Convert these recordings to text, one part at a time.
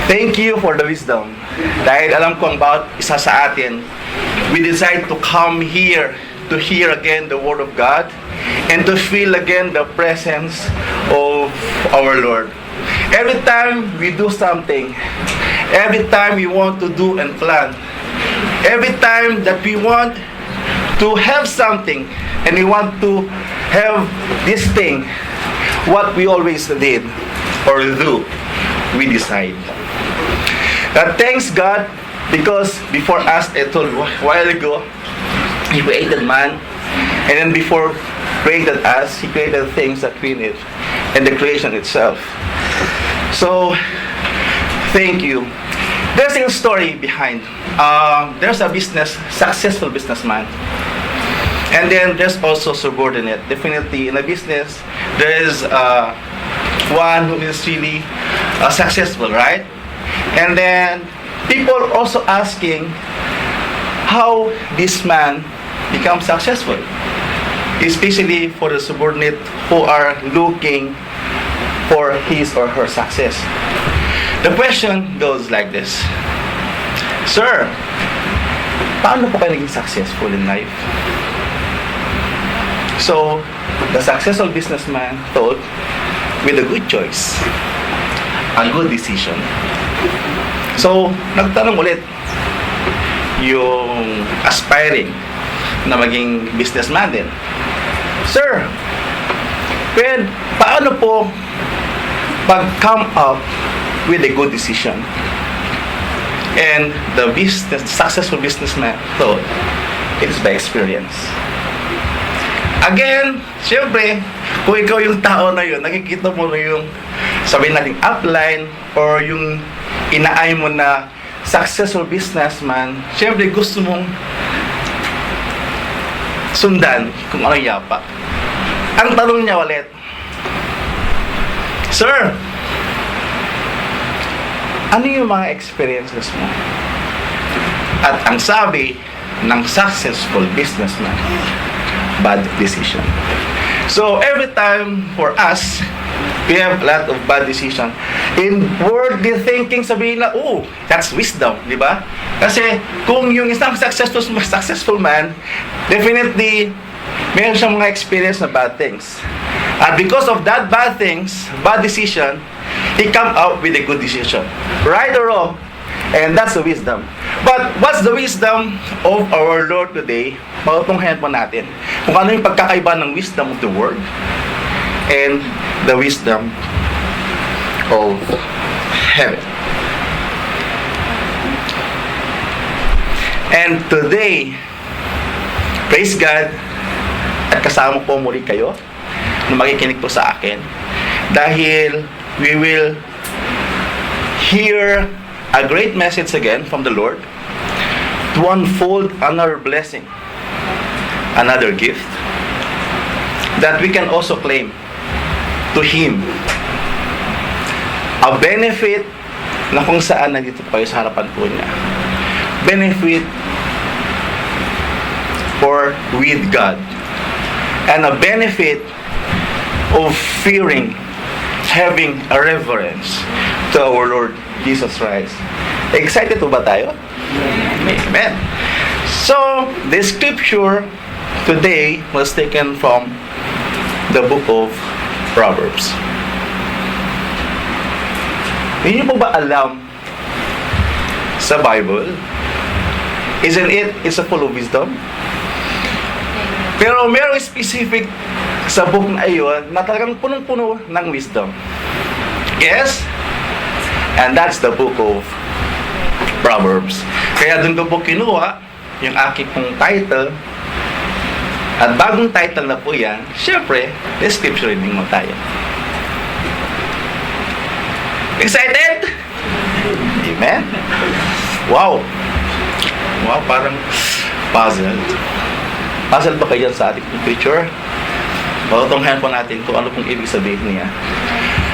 Thank you for the wisdom. Dahil alam ko ang bawat isa sa atin, we decide to come here to hear again the Word of God and to feel again the presence of our Lord. Every time we do something, every time we want to do and plan, every time that we want to have something and we want to have this thing, what we always did or do, we decide. Thanks God, because before us, I told you a while ago, He created man, and then before created us, He created things that we need, and the creation itself. So, thank you. There's a story behind. There's a successful businessman, and then there's also subordinate. Definitely, in a business, there is one who is really successful, right? And then people also asking how this man becomes successful, especially for the subordinate who are looking for his or her success. The question goes like this: Sir, paano po kayo naging successful in life? So, the successful businessman thought, with a good choice, a good decision. So, nagtanong ulit yung aspiring na maging businessman din. Sir, paano po pag-come up with a good decision? And the successful businessman thought, it is by experience. Again, syempre, kung ikaw yung tao na yun, nakikita mo na yung, sabihin natin, upline or yung inaay mo na successful businessman, syempre gusto mong sundan kung ano yapa. Ang tanong niya ulit, Sir, ano yung mga experiences mo? At ang sabi ng successful businessman, bad decision. So every time for us, we have a lot of bad decision. In worldly thinking, sabihin na, oh, that's wisdom, di ba? Kasi kung yung isang successful man, definitely, meron siyang mga experience na bad things. And because of that bad things, bad decision, he come out with a good decision. Right or wrong? And that's the wisdom. But what's the wisdom of our Lord today? Pagtunghayan po natin kung ano yung pagkakaiba ng wisdom of the world and the wisdom of heaven. And today, praise God, at kasama po muli kayo na makikinig po sa akin dahil we will hear a great message again from the Lord to unfold another blessing, another gift that we can also claim to Him. A benefit na kung saan nandito kayo sa harapan po niya. Benefit for with God. And a benefit of fearing, having a reverence to our Lord Jesus Christ. Excited po ba tayo? Amen. So, the scripture today was taken from the book of Proverbs. Hindi po ba alam sa Bible, isn't it's a full of wisdom? Pero merong specific sa book na iyon na talagang punong-puno ng wisdom. Yes? And that's the book of Proverbs. Kaya doon ko po kinuha yung aking pong title. At bagong title na po yan, syempre, the scripture reading mo tayo. Excited? Amen? Wow! Wow, parang puzzled. Puzzled ba kayo sa ating picture? Patunghayan po natin kung ano pong ibig sabihin niya.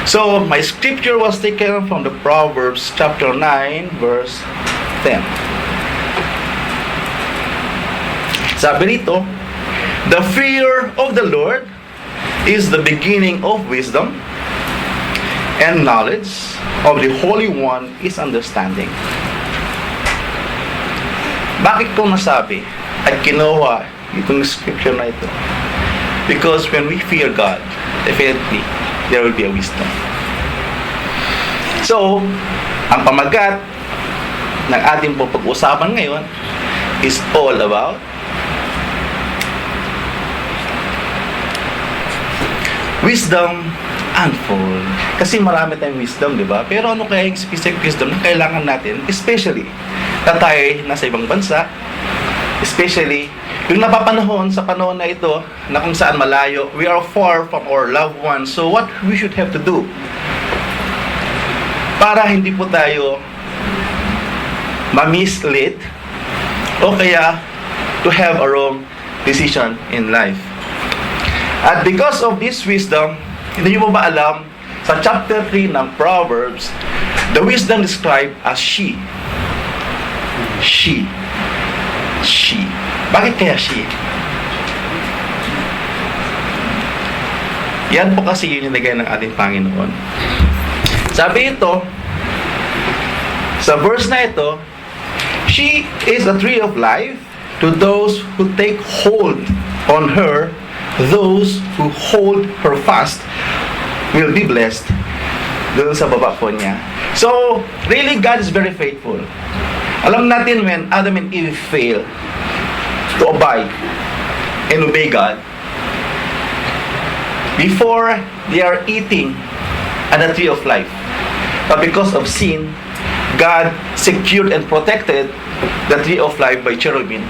So, my scripture was taken from the Proverbs chapter 9, verse 10. Sabi rito, the fear of the Lord is the beginning of wisdom, and knowledge of the Holy One is understanding. Bakit ko nasabi at kinuha itong scripture na ito? Because when we fear God, definitely, there will be a wisdom. So, ang pamagat ng ating pag-usapan ngayon is all about wisdom unfold. Kasi marami tayong wisdom, di ba? Pero ano kaya yung specific wisdom na kailangan natin? Especially, na tayo nasa ibang bansa, especially, yung napapanahon sa panahon na ito, na kung saan malayo, we are far from our loved ones. So, what we should have to do? Para hindi po tayo ma-mislead o kaya to have a wrong decision in life. At because of this wisdom, hindi nyo ba alam, sa chapter 3 ng Proverbs, the wisdom described as she. She. She. Bakit kaya she? Yan po kasi yun yung nagay ng ating Panginoon. Sabi ito, sa verse na ito, she is a tree of life to those who take hold on her. Those who hold her fast will be blessed. Doon sa baba po niya. So, really, God is very faithful. Alam natin when Adam and Eve failed to abide and obey God, before they are eating at the tree of life. But because of sin, God secured and protected the tree of life by cherubim.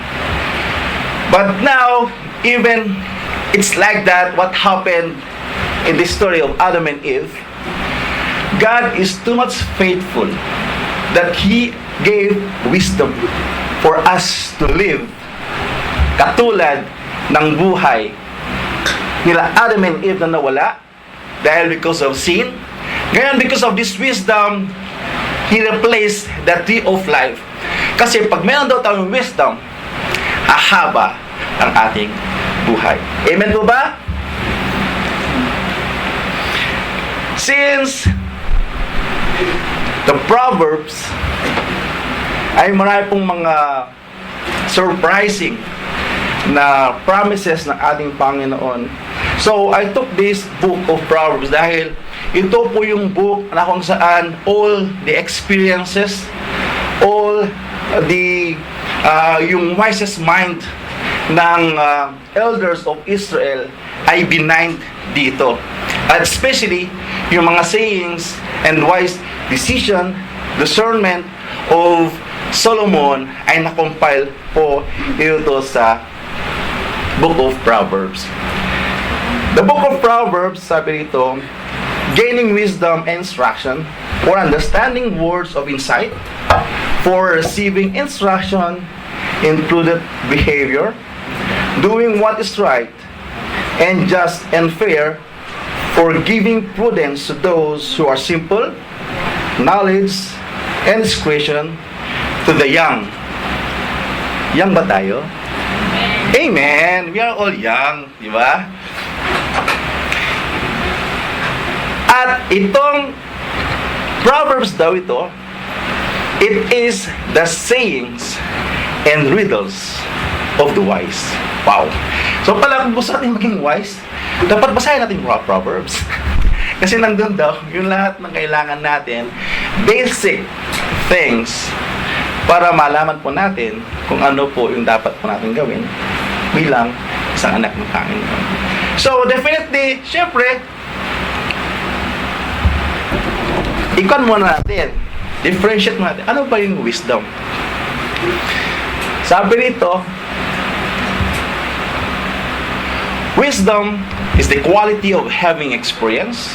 But now, even it's like that what happened in the story of Adam and Eve. God is too much faithful that He gave wisdom for us to live katulad ng buhay nila Adam and Eve na nawala dahil because of sin. Ngayon, because of this wisdom, He replaced the tree of life. Kasi pag meron daw tayong wisdom, hahaba ang ating buhay. Amen po ba? Since the Proverbs ay marami pong mga surprising na promises ng ating Panginoon. So, I took this book of Proverbs dahil ito po yung book na kung saan all the experiences, all the yung wisest mind ng elders of Israel ay binind dito. At especially, yung mga sayings and wise decision, discernment of Solomon ay nakompile po ito sa Book of Proverbs. The Book of Proverbs, sabi rito, gaining wisdom and instruction, for understanding words of insight, for receiving instruction in prudent behavior, doing what is right and just and fair, for giving prudence to those who are simple, knowledge and discretion to the young. Young ba tayo? Amen! We are all young, di ba? At itong Proverbs daw ito, it is the sayings and riddles of the wise. Wow! So pala kung gusto natin maging wise, dapat basahin natin mga Proverbs. Kasi nandun daw, yung lahat ng kailangan natin, basic things, para malaman po natin kung ano po yung dapat po natin gawin bilang isang anak ng Panginoon. So, definitely, syempre, ikon muna natin, differentiate muna natin, ano ba yung wisdom? Sabi rito, wisdom is the quality of having experience,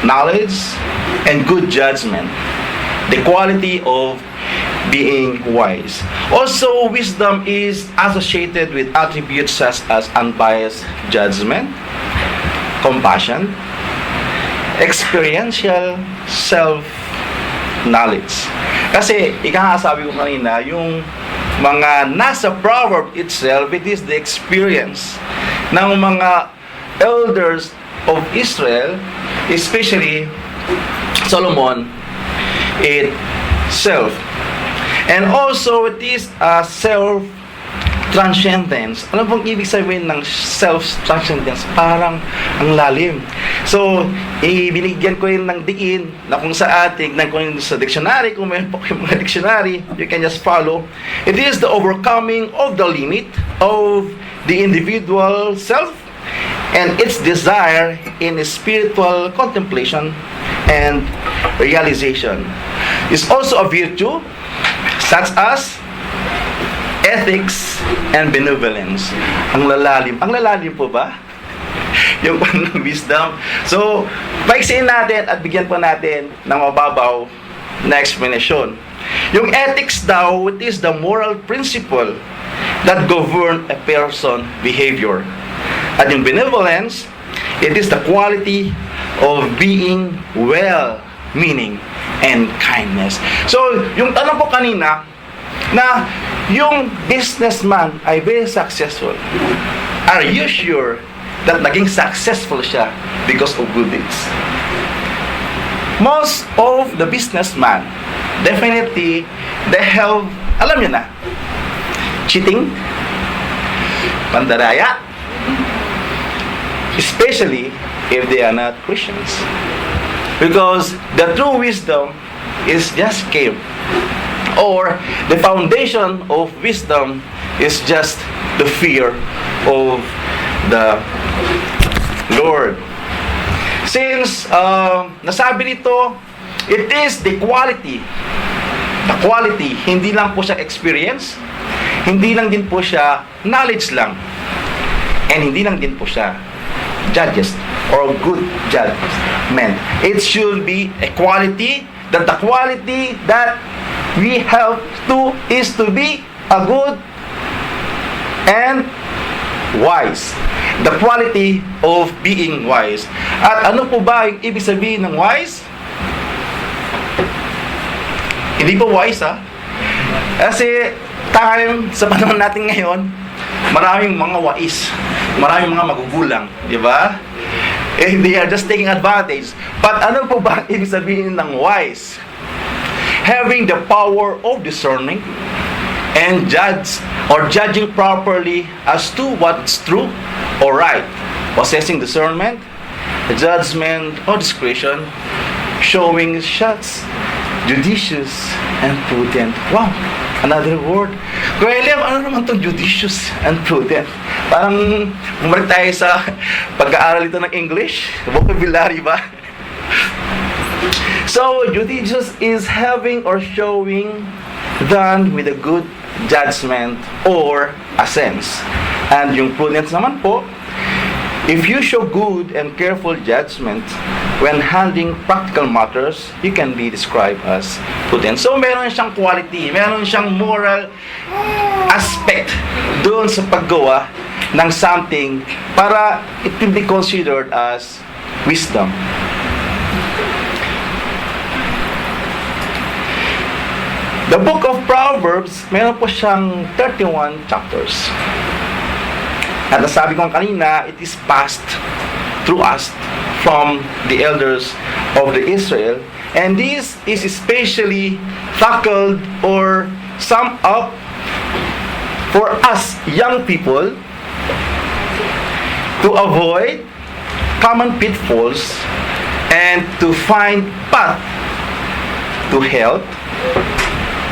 knowledge, and good judgment. The quality of being wise. Also, wisdom is associated with attributes such as unbiased judgment, compassion, experiential self-knowledge. Kasi, sabi ko kanina, yung mga nasa proverb itself, it is the experience ng mga elders of Israel, especially Solomon, it self. And also, it is a self-transcendence. Ano pong ibig sabihin ng self-transcendence? Parang ang lalim. So, ibinigyan ko yun ng diin na kung sa ating, kung sa dictionary, kung may po yung mga dictionary, you can just follow. It is the overcoming of the limit of the individual self and its desire in spiritual contemplation and realization. It's also a virtue such as ethics and benevolence. Ang lalalim. Ang lalalim po ba? Yung wisdom. So, paiksin natin at bigyan po natin ng mababaw na explanation. Yung ethics daw, it is the moral principle that govern a person behavior. At yung benevolence, it is the quality of being well-meaning and kindness. So, yung tanong po kanina, na yung businessman ay very successful. Are you sure that naging successful siya because of good deeds? Most of the businessman, definitely, they have, alam nyo na, cheating, pandaraya, especially if they are not Christians. Because the true wisdom is just came. Or the foundation of wisdom is just the fear of the Lord. Since nasabi nito, it is the quality. The quality, hindi lang po siya experience, hindi lang din po siya knowledge lang, and hindi lang din po siya judges or good judgment. It should be a quality, that the quality that we have to is to be a good and wise. The quality of being wise. At ano po ba yung ibig sabihin ng wise? Hindi po wise, ha? Kasi sa panahon natin ngayon, maraming mga wais, maraming mga magugulang, di ba? And they are just taking advantage. But ano po ba ang ibig sabihin ng wise? Having the power of discerning and judging properly as to what's true or right, possessing discernment, judgment or discretion, showing shots, judicious and prudent. Wow, another word. Kuya Eliam, ano naman itong judicious and prudent? Parang bumalik tayo sa pag-aaral ito ng English, vocabulary ba? So, judicious is having or showing done with a good judgment or a sense. And yung prudence naman po, if you show good and careful judgment when handling practical matters, you can be described as prudent. So, meron siyang quality, meron siyang moral aspect doon sa paggawa ng something para it will be considered as wisdom. The book of Proverbs, meron po siyang 31 chapters. At nasabi ko kanina, it is passed through us from the elders of the Israel. And this is especially tackled or summed up for us young people to avoid common pitfalls and to find path to health,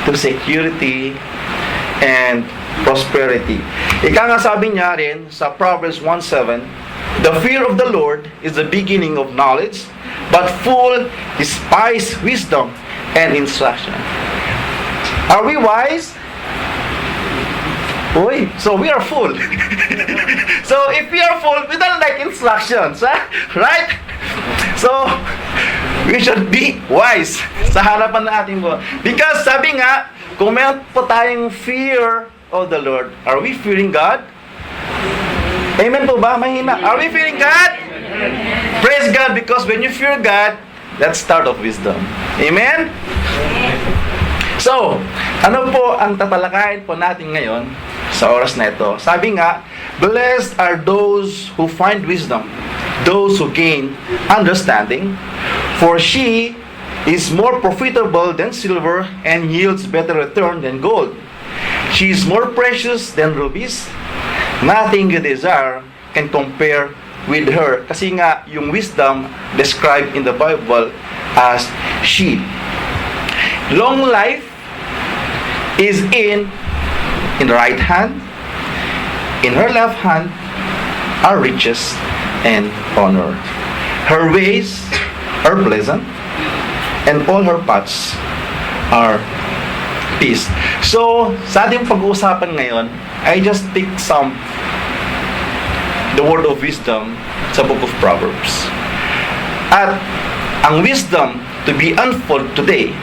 to security, and prosperity. Ika nga sabi niya rin sa Proverbs 1:7, the fear of the Lord is the beginning of knowledge, but fool despise wisdom and instruction. Are we wise? Uy, so we are fool. So if we are fool, we don't like instructions, huh? Right? So we should be wise sa harapan natin po. Because sabi nga, kung meron po tayong fear of the Lord, are we fearing God? Amen po ba? Mahina. Are we fearing God? Praise God, because when you fear God, that's start of wisdom. Amen? So, ano po ang tatalakayin po natin ngayon sa oras na ito? Sabi nga, blessed are those who find wisdom, those who gain understanding, for she is more profitable than silver and yields better return than gold. She is more precious than rubies. Nothing you desire can compare with her. Kasi nga, yung wisdom described in the Bible as she. Long life is in the right hand. In her left hand are riches and honor. Her ways are pleasant, and all her paths are peace. So, sa ating pag-uusapan ngayon, I just pick the word of wisdom sa book of Proverbs. At ang wisdom to be unfold today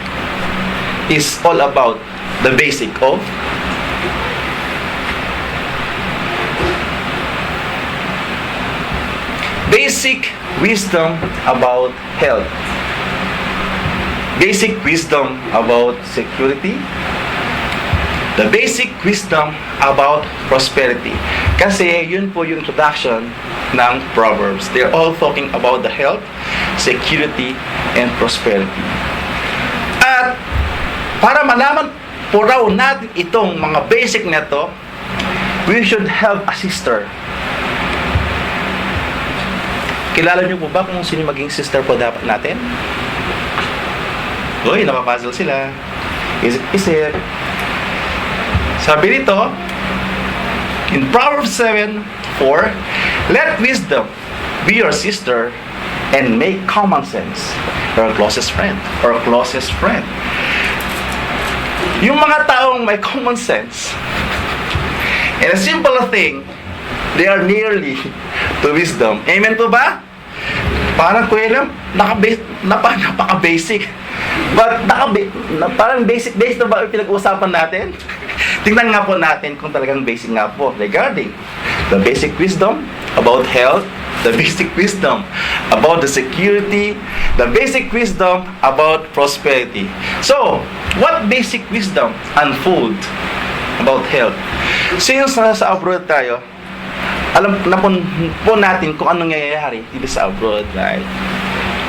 is all about the basic of basic wisdom about health, basic wisdom about security, the basic wisdom about prosperity. Kasi yun po yung introduction ng Proverbs. They're all talking about the health, security, and prosperity. At para malaman po raw natin itong mga basic na to, we should have a sister. Kilala niyo po ba kung sino maging sister po dapat natin? Uy, napapuzzle sila. Isip. Sabi nito, in Proverbs 7:4, let wisdom be your sister and make common sense your closest friend or closest friend. Yung mga taong may common sense and a simple thing, they are nearly to wisdom. Amen po ba? Parang kuya napaka-basic. But parang basic na ba yung pinag-uusapan natin? Tingnan nga po natin kung talagang basic nga po regarding the basic wisdom about health, the basic wisdom about the security, the basic wisdom about prosperity. So, what basic wisdom unfold about health? Since nasa abroad tayo, alam na po natin kung anong nangyayari dito sa abroad, right?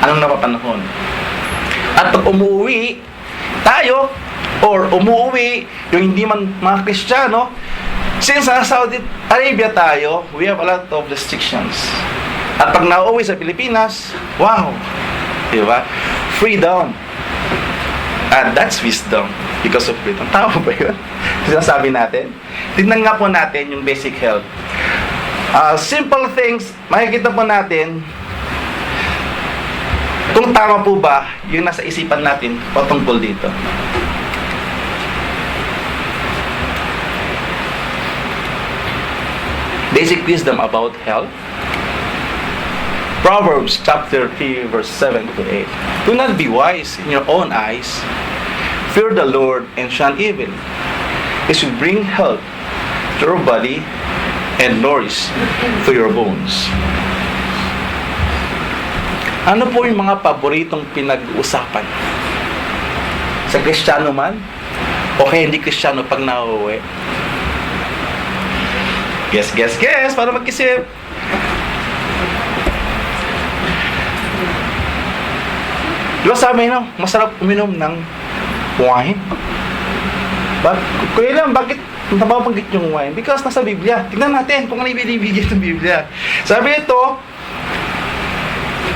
Anong napapanahon. At pag umuwi tayo, or umuwi yung hindi man mga Kristiyano, since sa Saudi Arabia tayo, we have a lot of restrictions. At pag nauwi sa Pilipinas, wow! Diba? Freedom. And that's wisdom because of freedom. Tama ba yun? Sinasabi natin. Tignan nga po natin yung basic health. Simple things, makikita po natin kung tama po ba yung nasa isipan natin patungkol dito. Basic wisdom about health. Proverbs chapter 3 verse 7 to 8. Do not be wise in your own eyes. Fear the Lord and shun evil. It should bring health to your body and nourish to your bones. Ano po yung mga paboritong pinag-uusapan? Sa Kristiyano man, o kaya hindi Kristiyano pag nauuwi? Guess, para mag-isip. Diba sabi nyo, masarap uminom ng wine? Kuya lang, bakit nababanggit yung wine? Because nasa Biblia. Tignan natin kung ano ibinibigay ng Biblia. Sabi ito,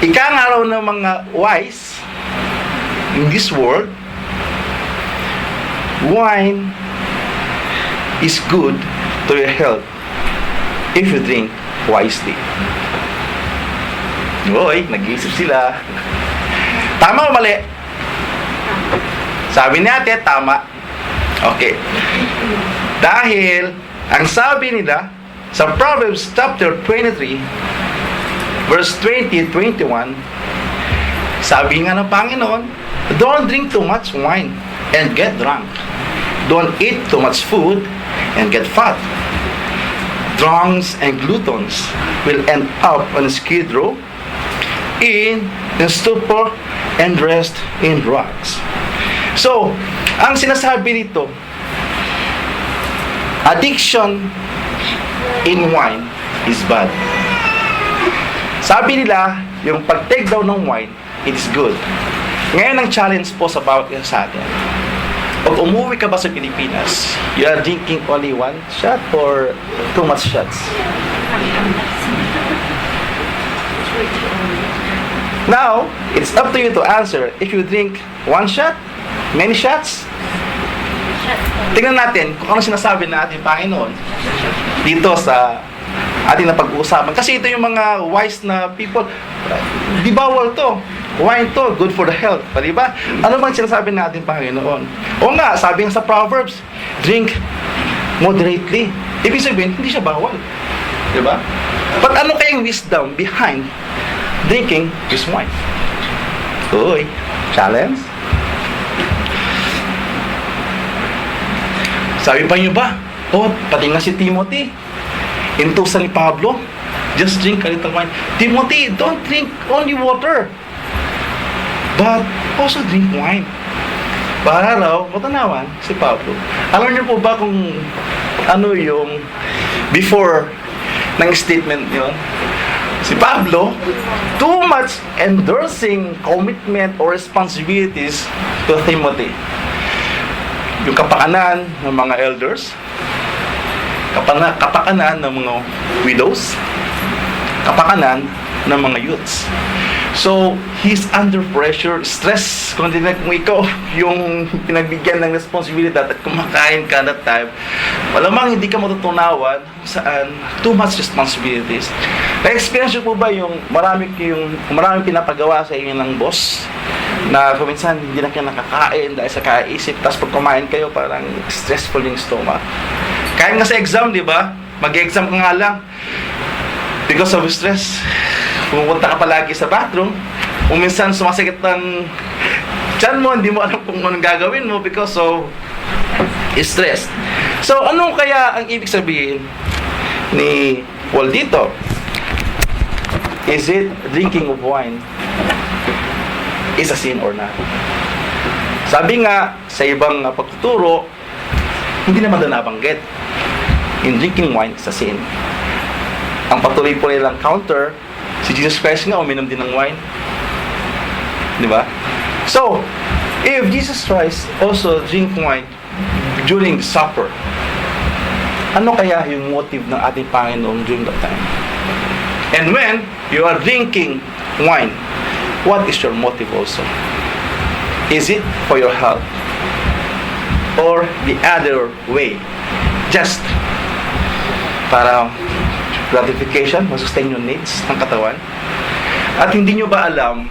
ika nga raw ng mga wise in this world, wine is good to your health if you drink wisely. Uy, nag-iisip sila. Tama o mali? Sabi natin, tama. Okay. Dahil, ang sabi nila, sa Proverbs chapter 23, verse 20-21, sabi nga ng Panginoon, don't drink too much wine and get drunk. Don't eat too much food and get fat. Drunks and gluttons will end up on skid row, in stupor, and rest in drugs. So, ang sinasabi dito, addiction in wine is bad. Sabi nila, yung pag-take daw ng wine, it is good. Ngayon ang challenge po sa bawat isa sa atin. Pag umuwi ka ba sa Pilipinas, you are drinking only one shot or too much shots? Now, it's up to you to answer. If you drink one shot, many shots, tingnan natin kung ano sinasabi na ating Panginoon dito sa ating napag-uusapan. Kasi ito yung mga wise na people. Di bawal to. Wine to, good for the health. Di ba? Ano bang sinasabi ng ating Panginoon? O nga, sabi nga sa Proverbs, drink moderately. Ibig sabihin, hindi siya bawal. Di ba? But ano kayang wisdom behind drinking this wine? Uy, challenge? Sabi pa niyo ba? Pati nga si Timothy, intusan ni Pablo, just drink a little wine. Timothy, don't drink only water, but also drink wine. Para raw, matanawan si Pablo. Alam niyo po ba kung ano yung before ng statement yun? Si Pablo, too much endorsing commitment or responsibilities to Timothy. Yung kapakanan ng mga elders, kapakanan ng mga widows, kapakanan ng mga youths. So, he's under pressure, stress, kung ikaw yung pinagbigyan ng responsibilidad at kumakain ka that time, malamang hindi ka matutunawan saan too much responsibilities. Na-experience po ba yung maraming pinapagawa sa inyo ng boss na kuminsan hindi na kayo nakakain dahil sa kaisip, tapos pag kumain kayo parang stressful yung stomach. Kaya nga sa exam, di ba? Mag-exam ka nga lang because of stress. Pumunta ka palagi sa bathroom, minsan sumasakit ng tiyan mo, hindi mo alam kung anong gagawin mo because of stress. So, ano kaya ang ibig sabihin ni Paul dito? Is it drinking of wine is a sin or not? Sabi nga sa ibang pagtuturo, hindi naman doon nabanggit in drinking wine is a sin. Ang patuloy po nilang counter, si Jesus Christ nga uminom din ng wine. Di ba? So, if Jesus Christ also drink wine during the supper, ano kaya yung motive ng ating Panginoon during that time? And when you are drinking wine, what is your motive also? Is it for your health? Or the other way? Just para gratification, masustain yung needs ng katawan. At hindi nyo ba alam,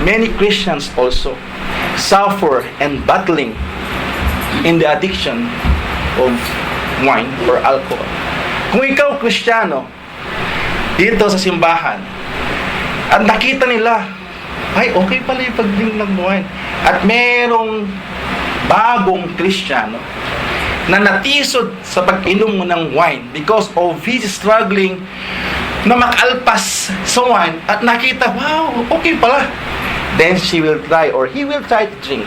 many Christians also suffer and battling in the addiction of wine or alcohol. Kung ikaw Kristiyano dito sa simbahan at nakita nila, ay okay pala yung pag-drink ng wine, at merong bagong Kristiyano na natisod sa pag-inom mo ng wine because of his struggling na makalpas sa wine at nakita, wow, okay pala. Then she will try or he will try to drink.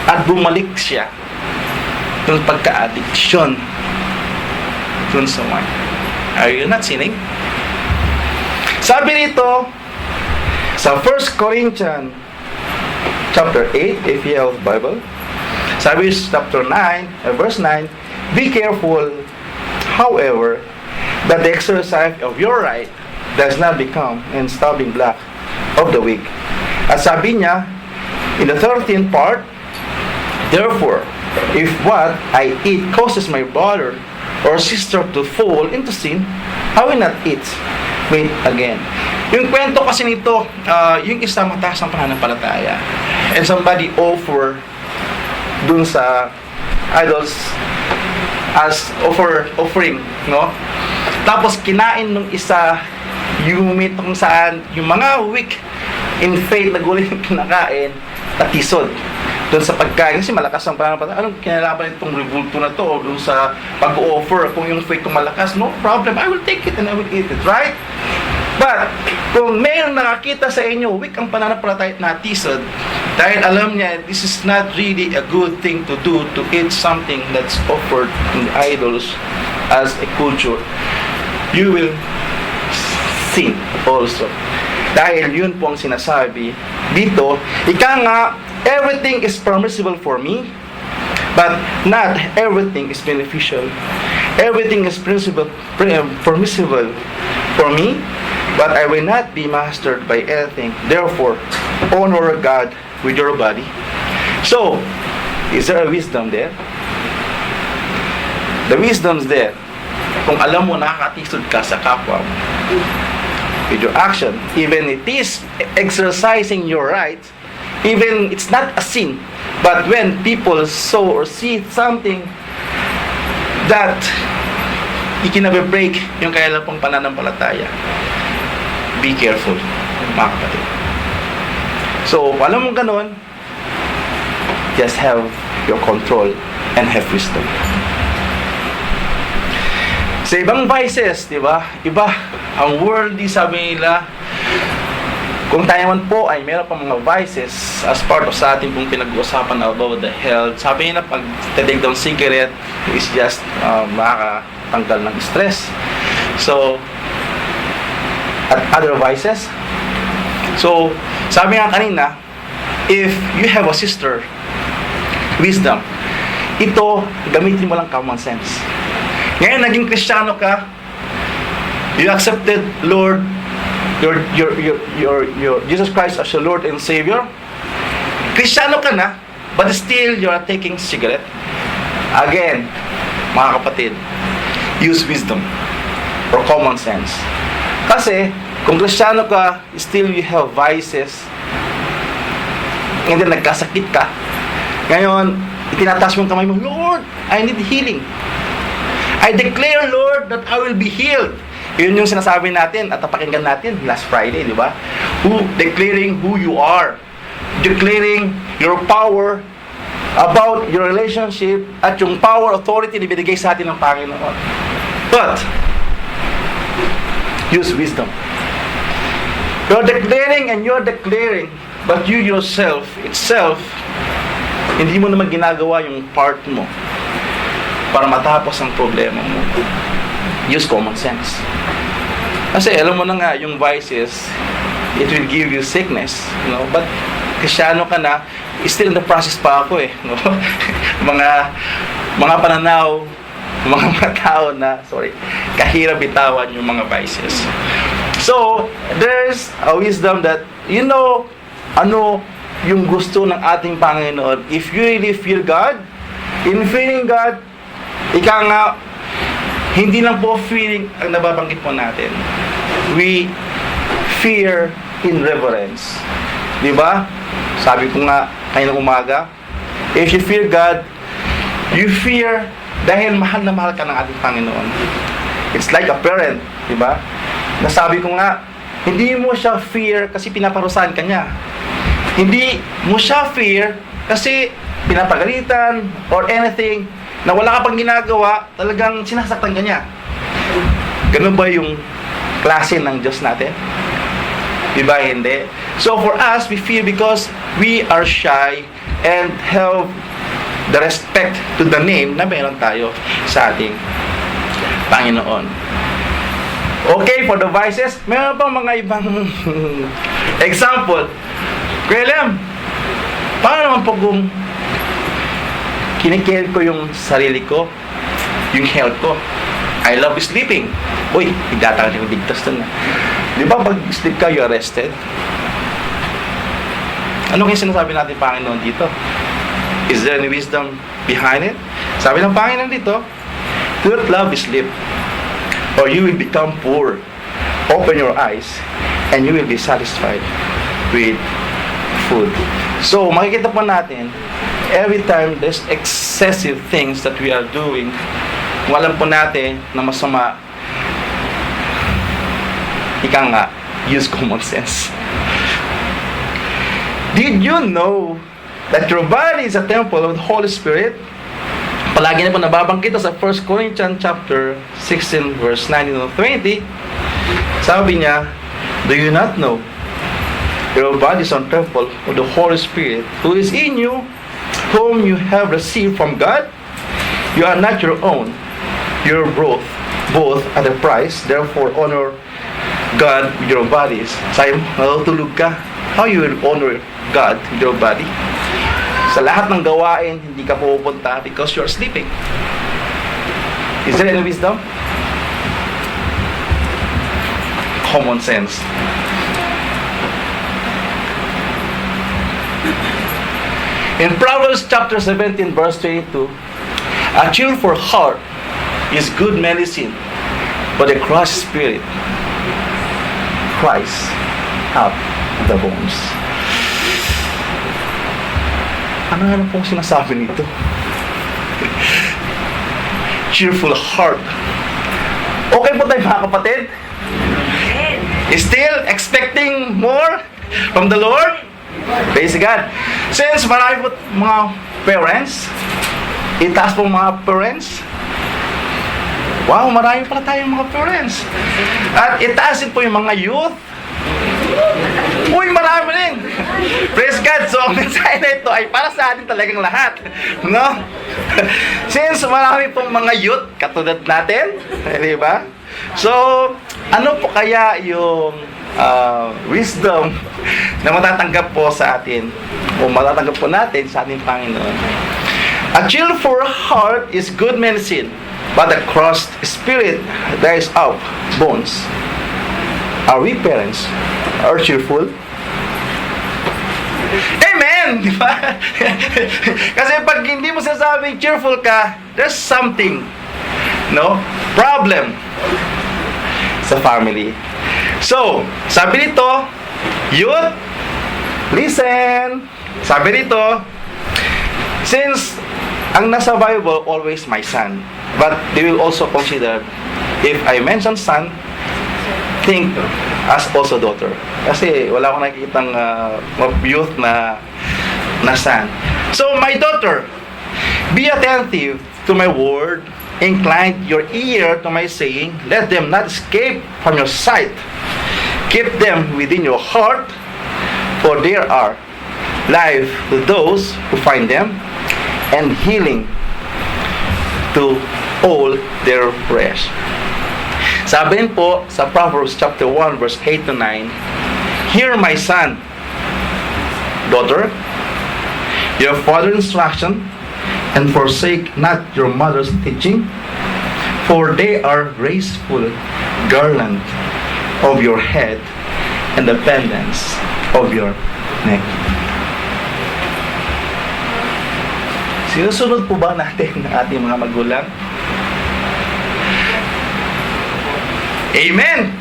At bumalik siya ng pagka-addiction dun sa wine. Are you not sinning? Sabi nito sa 1 Corinthians chapter 8, if you have Bible, sabi chapter 9, verse 9, be careful, however, that the exercise of your right does not become an stumbling block of the weak. At sabi niya, in the 13th part, therefore, if what I eat causes my brother or sister to fall into sin, I will not eat meat again. Yung kwento kasi nito, yung isa mataas ang pananampalataya, and somebody offer dun sa idols as offering, no? Tapos kinain nung isa yung meat kung saan yung mga weak in faith na gulay yung kinakain, natisod dun sa pagkain kasi malakas ang pananampalataya. Anong kinalaban itong revulto na to o dun sa pag-offer? Kung yung faith kung malakas, no problem, I will take it and I will eat it, right? But kung mayroong nakakita sa inyo weak ang pananampalataya, natisod, dahil alam niya, this is not really a good thing to do, to eat something that's offered in the idols as a culture, you will sin also. Dahil yun po ang sinasabi dito, ika nga, everything is permissible for me, but not everything is beneficial. Everything is permissible for me, but I will not be mastered by anything. Therefore, honor God with your body. So, is there a wisdom there? The wisdom's there. Kung alam mo nakakatisod ka sa kapwa mo, with your action, even it is exercising your right, even it's not a sin, but when people saw or see something that ikinabe-break yung kailan pong pananampalataya, be careful, mga kapatid. So, alam mo ganun, just have your control and have wisdom. Sa ibang vices, di ba? Iba, ang worldly, sabi nila, kung tayo man po ay meron pang mga vices as part of sa ating pong pinag-uusapan about the health, sabi nila, pag take down cigarette is just makakatanggal ng stress. So, at other vices, so, sabi nga kanina, if you have a sister, wisdom, ito, gamitin mo lang common sense. Ngayon, naging Kristiyano ka, you accepted Lord, your Jesus Christ as your Lord and Savior. Kristiyano ka na, but still you are taking cigarette. Again, mga kapatid, use wisdom or common sense. Kasi, kung Kristiyano ka, still you have vices, and then nagkasakit ka. Ngayon, itinataas mo yung kamay mo, Lord, I need healing. I declare, Lord, that I will be healed. Yun yung sinasabi natin at napakinggan natin last Friday, di ba? Declaring who you are. Declaring your power about your relationship at yung power, authority na binigay sa atin ng Panginoon. But, use wisdom. You're declaring, but you yourself, hindi mo naman ginagawa yung part mo para matapos ang problema mo. Use common sense. Kasi alam mo na nga, yung vices, it will give you sickness, you know, but Kristiyano ka na, still in the process pa ako no? mga pananaw, mga tao na, kahirap bitawan yung mga vices. So, there's a wisdom that, ano yung gusto ng ating Panginoon. If you really fear God, in fearing God, ika nga, hindi lang po fearing ang nababanggit po natin. We fear in reverence. Di ba? Sabi ko nga, kaninang umaga, if you fear God, you fear dahil mahal na mahal ka ng ating Panginoon. It's like a parent, di ba? Nasabi ko nga, hindi mo siya fear kasi pinaparusahan ka niya. Hindi mo siya fear kasi pinapagalitan or anything na wala ka pang ginagawa, talagang sinasaktan ka niya. Ganun ba yung klase ng Diyos natin? Diba? Hindi. So for us, we fear because we are shy and have the respect to the name na meron tayo sa ating Panginoon. Okay, for the vices, meron pang mga ibang example. Kuya Lem, paano naman po kung kinikare ko yung sarili ko, yung health ko? I love sleeping. Uy, igdatang yung bigtas na. Di ba pag sleep ka, you arrested? Ano kaya sinasabi natin Panginoon dito? Is there any wisdom behind it? Sabi ng Panginoon dito, do not love sleep, or you will become poor. Open your eyes, and you will be satisfied with food. So, makikita po natin, every time there's excessive things that we are doing, kung alam po natin na masama, ika nga, use common sense. Did you know that your body is a temple of the Holy Spirit? Palagi na po nababangkit sa 1 Corinthians chapter 16 verse 19 to 20. Sabi niya, do you not know your body is a temple of the Holy Spirit who is in you, whom you have received from God? You are not your own. You're both at a price. Therefore, honor God with your bodies. Sabi mo, natutulog ka. how you will honor God with your body. Sa lahat ng gawain, hindi ka pupunta because you're sleeping. Is there any wisdom? Common sense. In Proverbs chapter 17 verse 22, a cheerful heart is good medicine, but a crushed spirit cries out the bones. Ano pong sinasabi nito? Cheerful heart. Okay po tayo mga kapatid? Still expecting more from the Lord? Praise God. Since marami po mga parents, itaas po mga parents. Wow, marami pala tayong mga parents. At itaasin po yung mga youth. Uy, marami rin. Praise God. So, ang mensahe na ito ay para sa atin talagang lahat. No? Since marami pong mga youth, katulad natin, di ba? So, ano po kaya yung wisdom na matatanggap po sa atin o matatanggap po natin sa ating Panginoon? A cheerful heart is good medicine, but a crushed spirit dries up bones. Are we parents are cheerful? Amen! Di ba? Kasi pag hindi mo sasabing cheerful ka, there's something, no? Problem sa family. So, sabi nito, youth, listen. Sabi nito, since ang nasa Bible, always my son. But they will also consider, if I mention son, think as also daughter. Kasi wala akong nakikitang youth na son. So, my daughter, be attentive to my word, incline your ear to my saying, let them not escape from your sight. Keep them within your heart, for there are life to those who find them, and healing to all their flesh. Sabi rin po sa Proverbs chapter 1 verse 8 to 9, hear my son, daughter, your father's instruction, and forsake not your mother's teaching, for they are graceful garland of your head and the pendants of your neck. Sinusunod po ba natin ng ating mga magulang? Amen!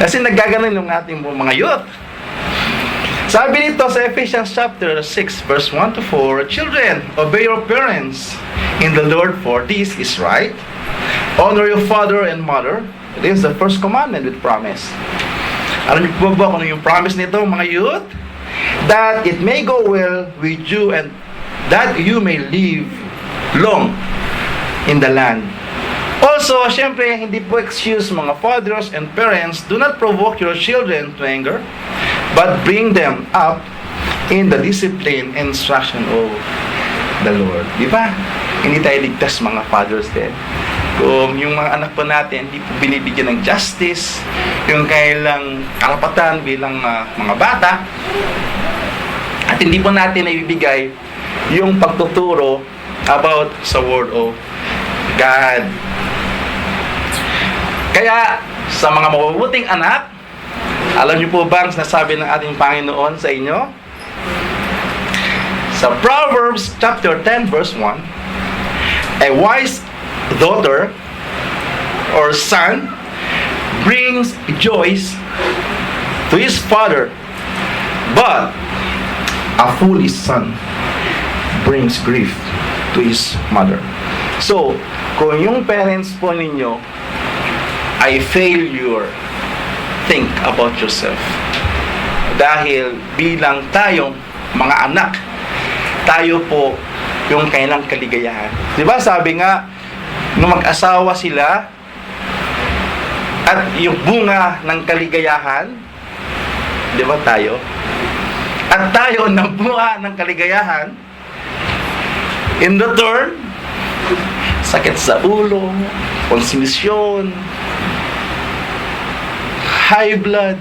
Kasi naggaganon yung ating mga youth. Sabi nito sa Ephesians chapter 6 verse 1 to 4, children, obey your parents in the Lord, for this is right. Honor your father and mother. This is the first commandment with promise. Alam niyo po ba kung ano yung promise nito, mga youth? That it may go well with you and that you may live long in the land. Also, syempre, hindi po excuse mga fathers and parents, do not provoke your children to anger, but bring them up in the discipline and instruction of the Lord. Di ba? Hindi tayo ligtas mga fathers din. Kung yung mga anak po natin, hindi po binibigyan ng justice, yung kailang karapatan bilang mga bata, at hindi po natin naibibigay yung pagtuturo about sa Word of God. Kaya, sa mga mabubuting anak, alam niyo po ba ang sinasabi ng ating Panginoon sa inyo? Sa Proverbs chapter 10 verse 1, a wise daughter or son brings joys to his father, but a foolish son brings grief to his mother. So, kung yung parents po ninyo ay failure, think about yourself. Dahil bilang tayong mga anak, tayo po yung kailang kaligayahan. Di ba sabi nga, nung mag-asawa sila, at yung bunga ng kaligayahan, di ba tayo? At tayo ng bunga ng kaligayahan, in return, sakit sa ulo, konsumisyon, high blood,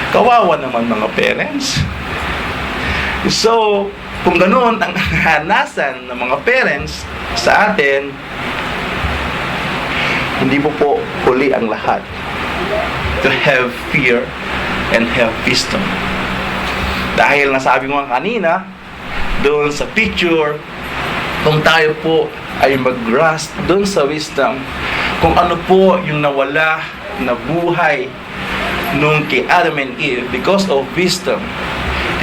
Kawawa naman mga parents. So, kung ganoon ang hanasan ng mga parents sa atin, hindi po huli ang lahat to have fear and have wisdom. Dahil nasabi mo kanina, doon sa picture, kung tayo po ay mag-grasp doon sa wisdom, kung ano po yung nawala na buhay nung kay Adam and Eve, because of wisdom,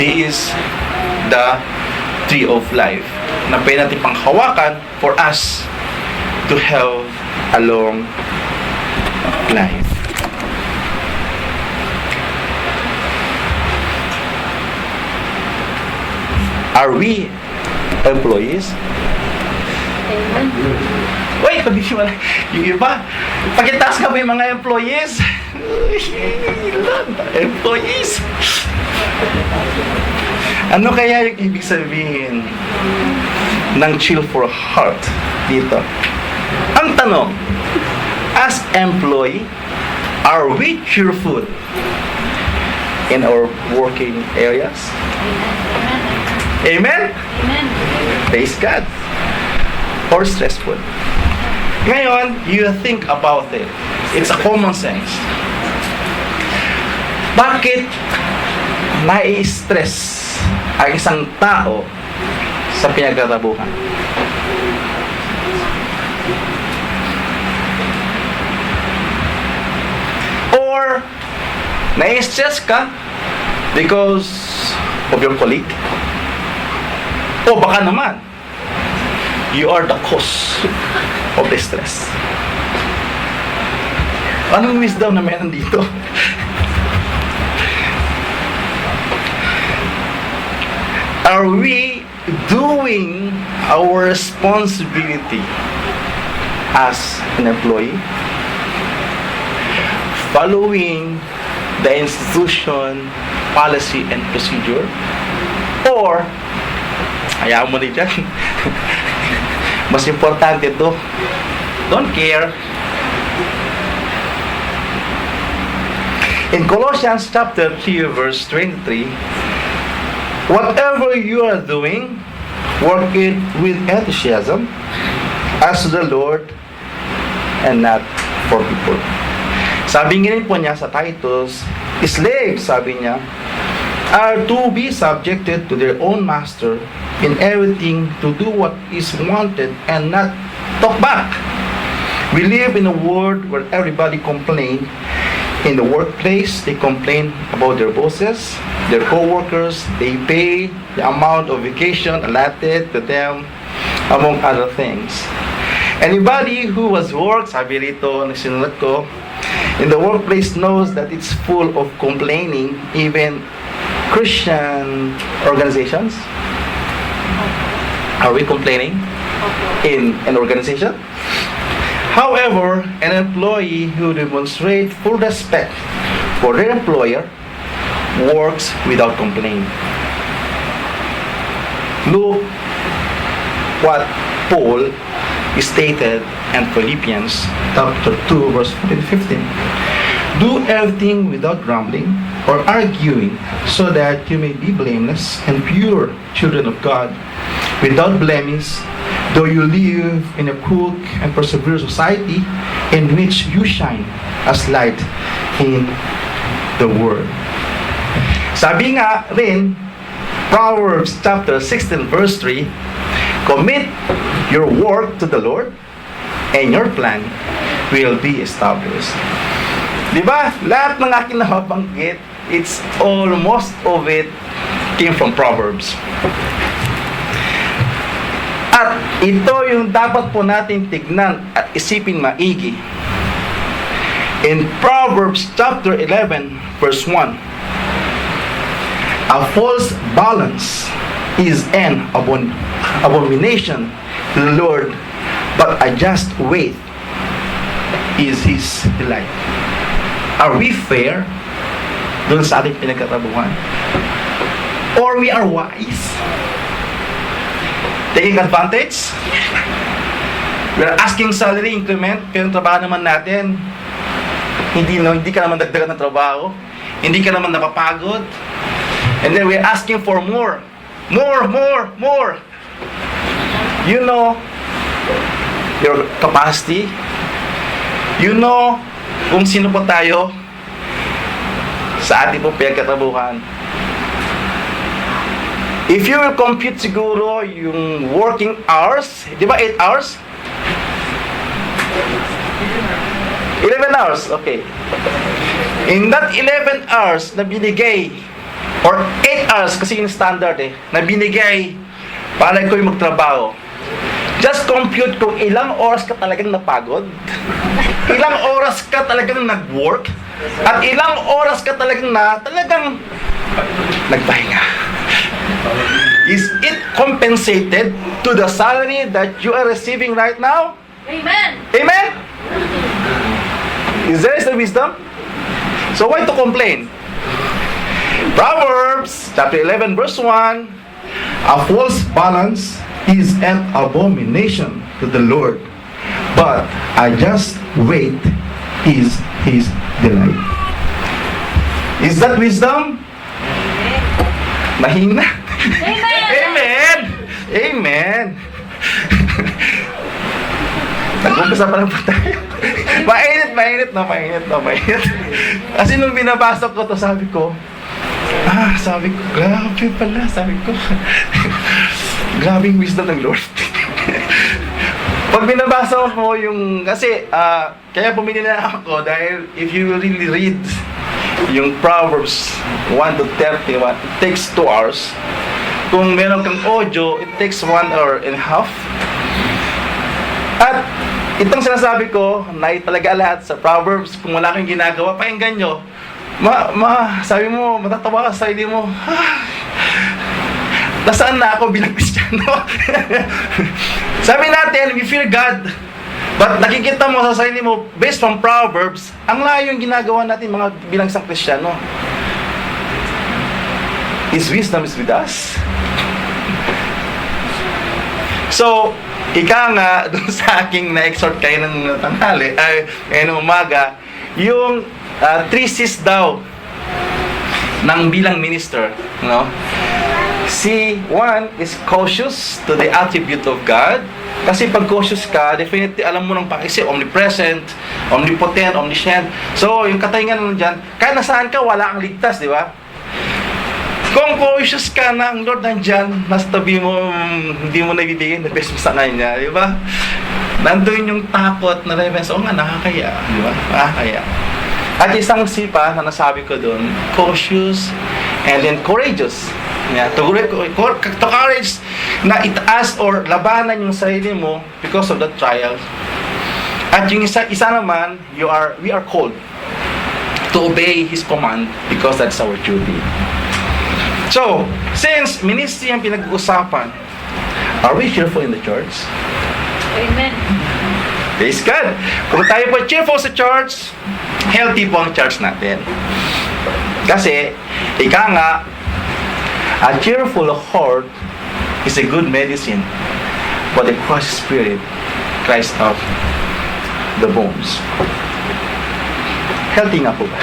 He is the tree of life na pwede natin panghawakan for us to have a long life. Are we employees? Amen. Wait, pag-isiwala. Yung iba, pagkitaas ka ba yung mga employees? Employees? Ano kaya yung ibig sabihin ng chill for heart dito? Ang tanong, as employee, are we cheerful in our working areas? Amen? Amen. Praise God. Or stressful? Ngayon, you think about it. It's a common sense. Bakit nai-stress ang isang tao sa pinagtatrabuhan? Or nai-stress ka because of your colleague? O baka naman, you are the cause of the stress. Anong wisdom na meron dito? Are we doing our responsibility as an employee? Following the institution, policy, and procedure? Or hayaan mo din dyan. Mas importante ito. Don't care. In Colossians chapter 3 verse 23, whatever you are doing, work it with enthusiasm as to the Lord and not for people. Sabi nga rin po niya sa Titus, slaves, sabi niya, are to be subjected to their own master in everything, to do what is wanted and not talk back. We live in a world where everybody complains. In the workplace, they complain about their bosses, their co-workers, they pay the amount of vacation allotted to them, among other things. Anybody who has worked, sabi rito, nasinulat ko, in the workplace knows that it's full of complaining. Even Christian organizations, are we complaining in an organization? However, an employee who demonstrates full respect for their employer works without complaining. Look what Paul stated in Philippians chapter 2 verse 15. Do everything without grumbling or arguing, so that you may be blameless and pure children of God, without blemish, though you live in a crooked and persevere society in which you shine as light in the world. Sabi nga rin, Proverbs chapter 16 verse 3, commit your work to the Lord and your plan will be established. Diba? Lahat ng aking nababanggit, it's almost of it came from Proverbs. At ito yung dapat po natin tignan at isipin maigi. In Proverbs chapter 11 verse 1, a false balance is an abomination to the Lord, but a just weight is His delight. Are we fair doon sa ating pinagkatabuhan? Or we are wise? Taking advantage? We are asking salary increment, pero yung trabaho naman natin, hindi ka naman dagdagan ng trabaho. Hindi ka naman napapagod. And then we're asking for more. More, more, more. You know your capacity. You know kung sino po tayo sa ating pong pinagkatabuhan. If you will compute siguro yung working hours, di ba 8 hours? 11 hours, okay. In that 11 hours na binigay, or 8 hours kasi yung standard na binigay para ikaw yung magtrabaho, just compute kung ilang oras ka talagang napagod, ilang oras ka talagang nag-work, at ilang oras ka talagang nagpahinga. Is it compensated to the salary that you are receiving right now? Amen. Amen? Is there the wisdom? So why to complain? Proverbs chapter 11 verse 1, a false balance is an abomination to the Lord, but a just weight is His delight. Is that wisdom? Mahina. Amen. Amen! Amen! Nag-umpisa pa lang po tayo. Mainit. Kasi nung binabasa ko to, sabi ko, grabe pala, grabe yung wisdom ng Lord. Pag binabasa ko yung, kasi, kaya pumili na ako dahil if you really read yung Proverbs 1 to 31, it takes 2 hours. Kung meron kang audio, it takes 1 hour and a half. At itong sinasabi ko, na talaga lahat sa Proverbs, kung wala kang ginagawa, pakinggan nyo. Sabi mo, matatawa ka sa sarili mo, nasaan na ako bilang Kristiyano? Sabi natin, we fear God. But nakikita mo sa sarili mo, based from Proverbs, ang layo yung ginagawa natin mga bilang isang Kristiyano. His wisdom is with us. So, ika nga, dun sa aking na-exhort kayo ng tanghali, ng umaga, yung 3 C's daw ng bilang minister, no? C1 is cautious to the attribute of God. Kasi pag cautious ka, definitely alam mo ng pakisip, omnipresent, omnipotent, omniscient. So, yung katahingan mo dyan, kahit nasaan ka, wala kang ligtas, di ba? Kung cautious ka na, ang Lord nandyan, nasa tabi mo, hindi mo naibibigay na best mo sa kanya, di ba? Nandun yung takot na reverence, nga, nakakaya, di ba? Nakakaya. At isang sipa na nasabi ko doon, cautious and then courageous. Yeah, to courage na itaas or labanan yung sarili mo because of the trial. At yung isa naman, we are called to obey His command because that's our duty. So, since ministry ang pinag-uusapan, are we cheerful in the church? Amen. Praise God. Kung tayo po cheerful sa church, healthy po ang church natin. Kasi, ika nga, a cheerful heart is a good medicine, but a crushed spirit cries out the bones. Healthy nga po ba?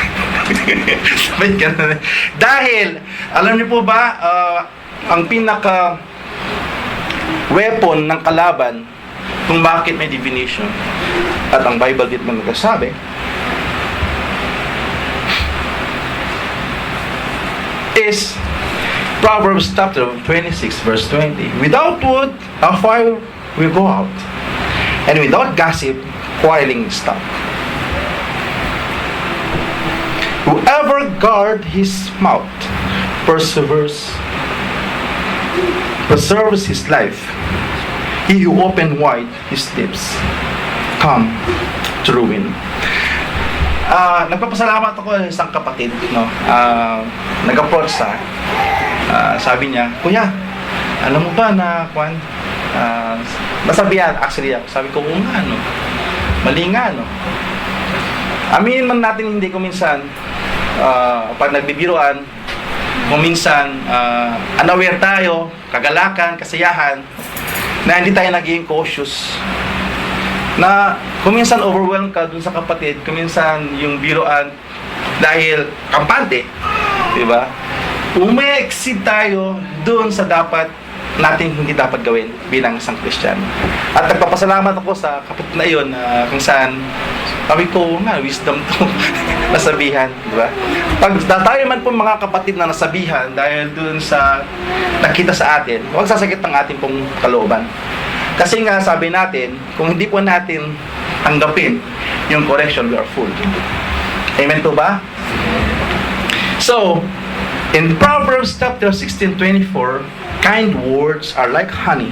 Sabay ka na. Dahil, alam niyo po ba, ang pinaka weapon ng kalaban kung bakit may divination at ang Bible dito man nagsasabi is Proverbs chapter 26 verse 20. Without wood, a fire will go out, and without gossip, quarreling stop. Whoever guard his mouth preserves his life. He who open wide his lips come to ruin. Nagpapasalamat ako sa isang kapatid, no? Nag-approach sa sabi niya, Kuya, alam mo ba na nasabihan actually ako. Sabi ko, nga, no? Mali nga, no? Aminin man natin hindi ko minsan pag nagbibiruan, kung minsan unaware tayo, kagalakan, kasiyahan, na hindi tayo naging cautious, na kung minsan overwhelmed ka dun sa kapatid, kung minsan yung biruan dahil kampante, di ba? Umi-exceed tayo doon sa dapat natin hindi dapat gawin bilang isang Kristiyano. At nagpapasalamat ako sa kapatid na iyon kung saan sabi ko nga, wisdom to nasabihan, di ba? Pag tayo man po mga kapatid na nasabihan dahil doon sa nakita sa atin, huwag sasakit ang ating pong kalooban. Kasi nga sabi natin, kung hindi po natin tanggapin yung correction, we are fool. Amen to ba? So, in Proverbs chapter 16:24, kind words are like honey,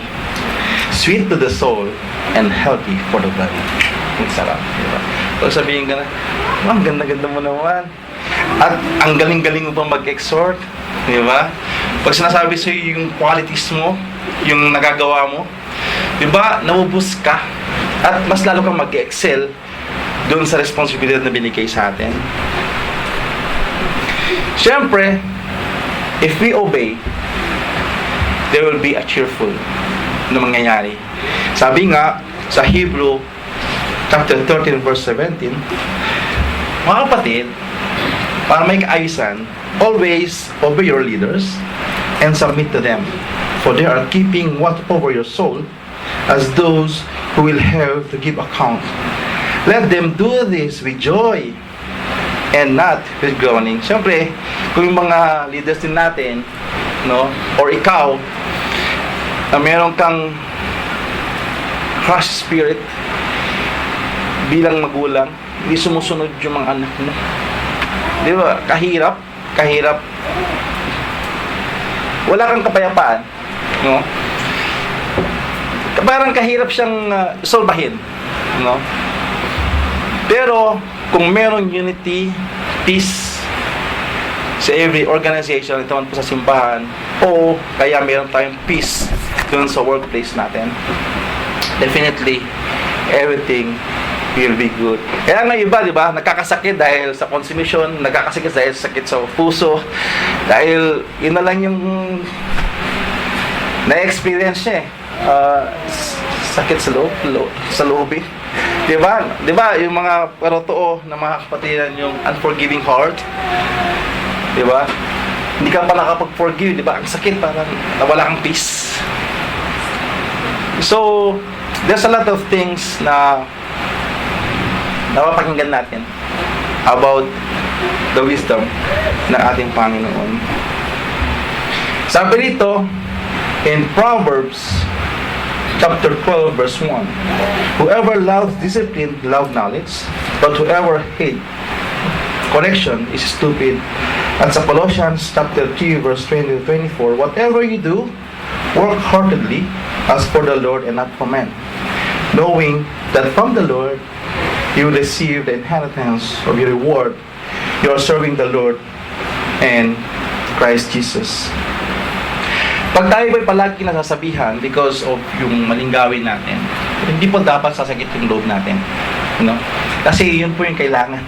sweet to the soul, and healthy for the body. Ang sarap, di ba? Pag sabihin ka na, ang ganda-ganda mo naman. At ang galing-galing mo pang mag-exhort, di ba? Pag sinasabi sa'yo yung qualities mo, yung nagagawa mo, di ba, nawubos ka. At mas lalo kang mag-excel doon sa responsibilidad na binigay sa atin. Siyempre, if we obey, there will be a cheerful na mangyayari. Sabi nga sa Hebrew chapter 13 verse 17, mga kapatid, para may kaayusan, always obey your leaders and submit to them, for they are keeping watch over your soul as those who will have to give account. Let them do this with joy and not with groaning. Siyempre, kung yung mga leaders din natin, no, or ikaw, na meron kang crush spirit bilang magulang, hindi sumusunod yung mga anak mo. Di ba? Kahirap. Wala kang kapayapaan, no? Parang kahirap siyang solbahin, no? Pero kung meron unity, peace sa every organization, ito man po sa simbahan, o kaya meron tayong peace doon sa workplace natin, definitely everything will be good. Kaya nga iba, di ba, nagkakasakit dahil sa consumption, nagkakasakit dahil sa sakit sa puso, dahil yun na lang yung na-experience niya sakit sa loob, di ba, yung mga parotoo na mga kapatiran, yung unforgiving heart, di ba, hindi ka pa nakapag-forgive, di ba, ang sakit, parang nawala kang peace. So there's a lot of things na napapakinggan natin about the wisdom ng ating Panginoon. Sabi dito in Proverbs chapter 12 verse 1, whoever loves discipline loves knowledge, but whoever hates correction is stupid. And sa Colossians chapter 3 verse 20 to 24, whatever you do, work heartedly as for the Lord and not for men, knowing that from the Lord you will receive the inheritance of your reward. You are serving the Lord and Christ Jesus. Pag tayo ba'y palagi nasasabihan because of yung maling gawin natin, hindi po dapat sasakit yung loob natin, no? Kasi yun po yung kailangan.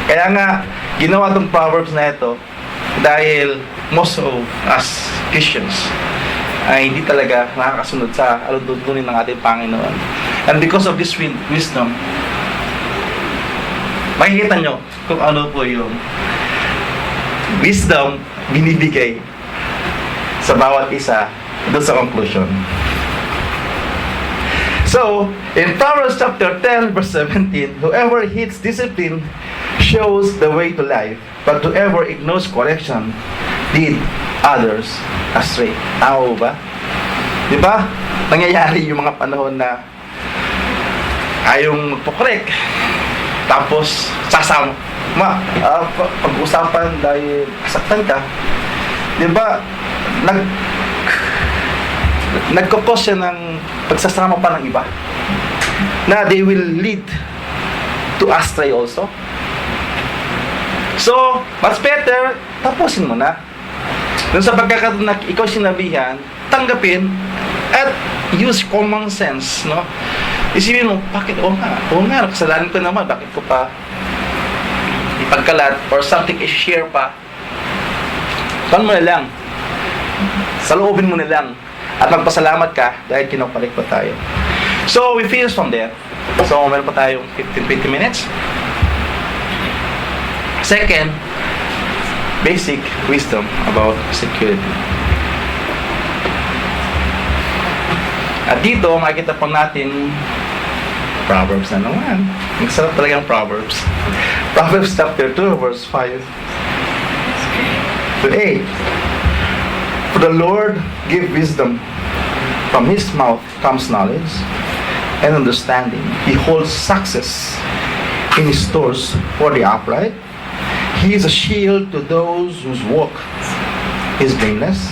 Kaya nga ginawa tong Proverbs na ito dahil most of us Christians ay hindi talaga nakakasunod sa aluntunin ng ating Panginoon. And because of this wisdom, makikita nyo kung ano po yung wisdom binibigay sa bawat isa doon sa conclusion. So, in Proverbs chapter 10 verse 17, whoever hates discipline shows the way to life, but whoever ignores correction lead others astray. Tao ba? Di ba? Nangyayari yung mga panahon na ayong magpo-correct, tapos sasama pag-usapan dahil saktan ka, di ba, nagkakos siya ng pagsasama pa ng iba na they will lead to astray also. So much better tapusin mo na dun sa pagkakataon na ikaw sinabihan, tanggapin at use common sense, no? Isipin mo, bakit? Oo nga, kasalanan ko naman, bakit ko pa ipagkalat or something i-share pa? Pan mo na lang, saloobin mo na lang, at magpasalamat ka dahil kinopalik pa tayo. So we finish from there. So meron pa tayong 15-20 minutes. Second, basic wisdom about security. At dito, makikita po natin Proverbs na naman. Ang sarap talagang Proverbs. Proverbs chapter 2, verse 5 to 8. For the Lord give wisdom. From His mouth comes knowledge and understanding. He holds success in His stores for the upright. He is a shield to those whose walk is blameless.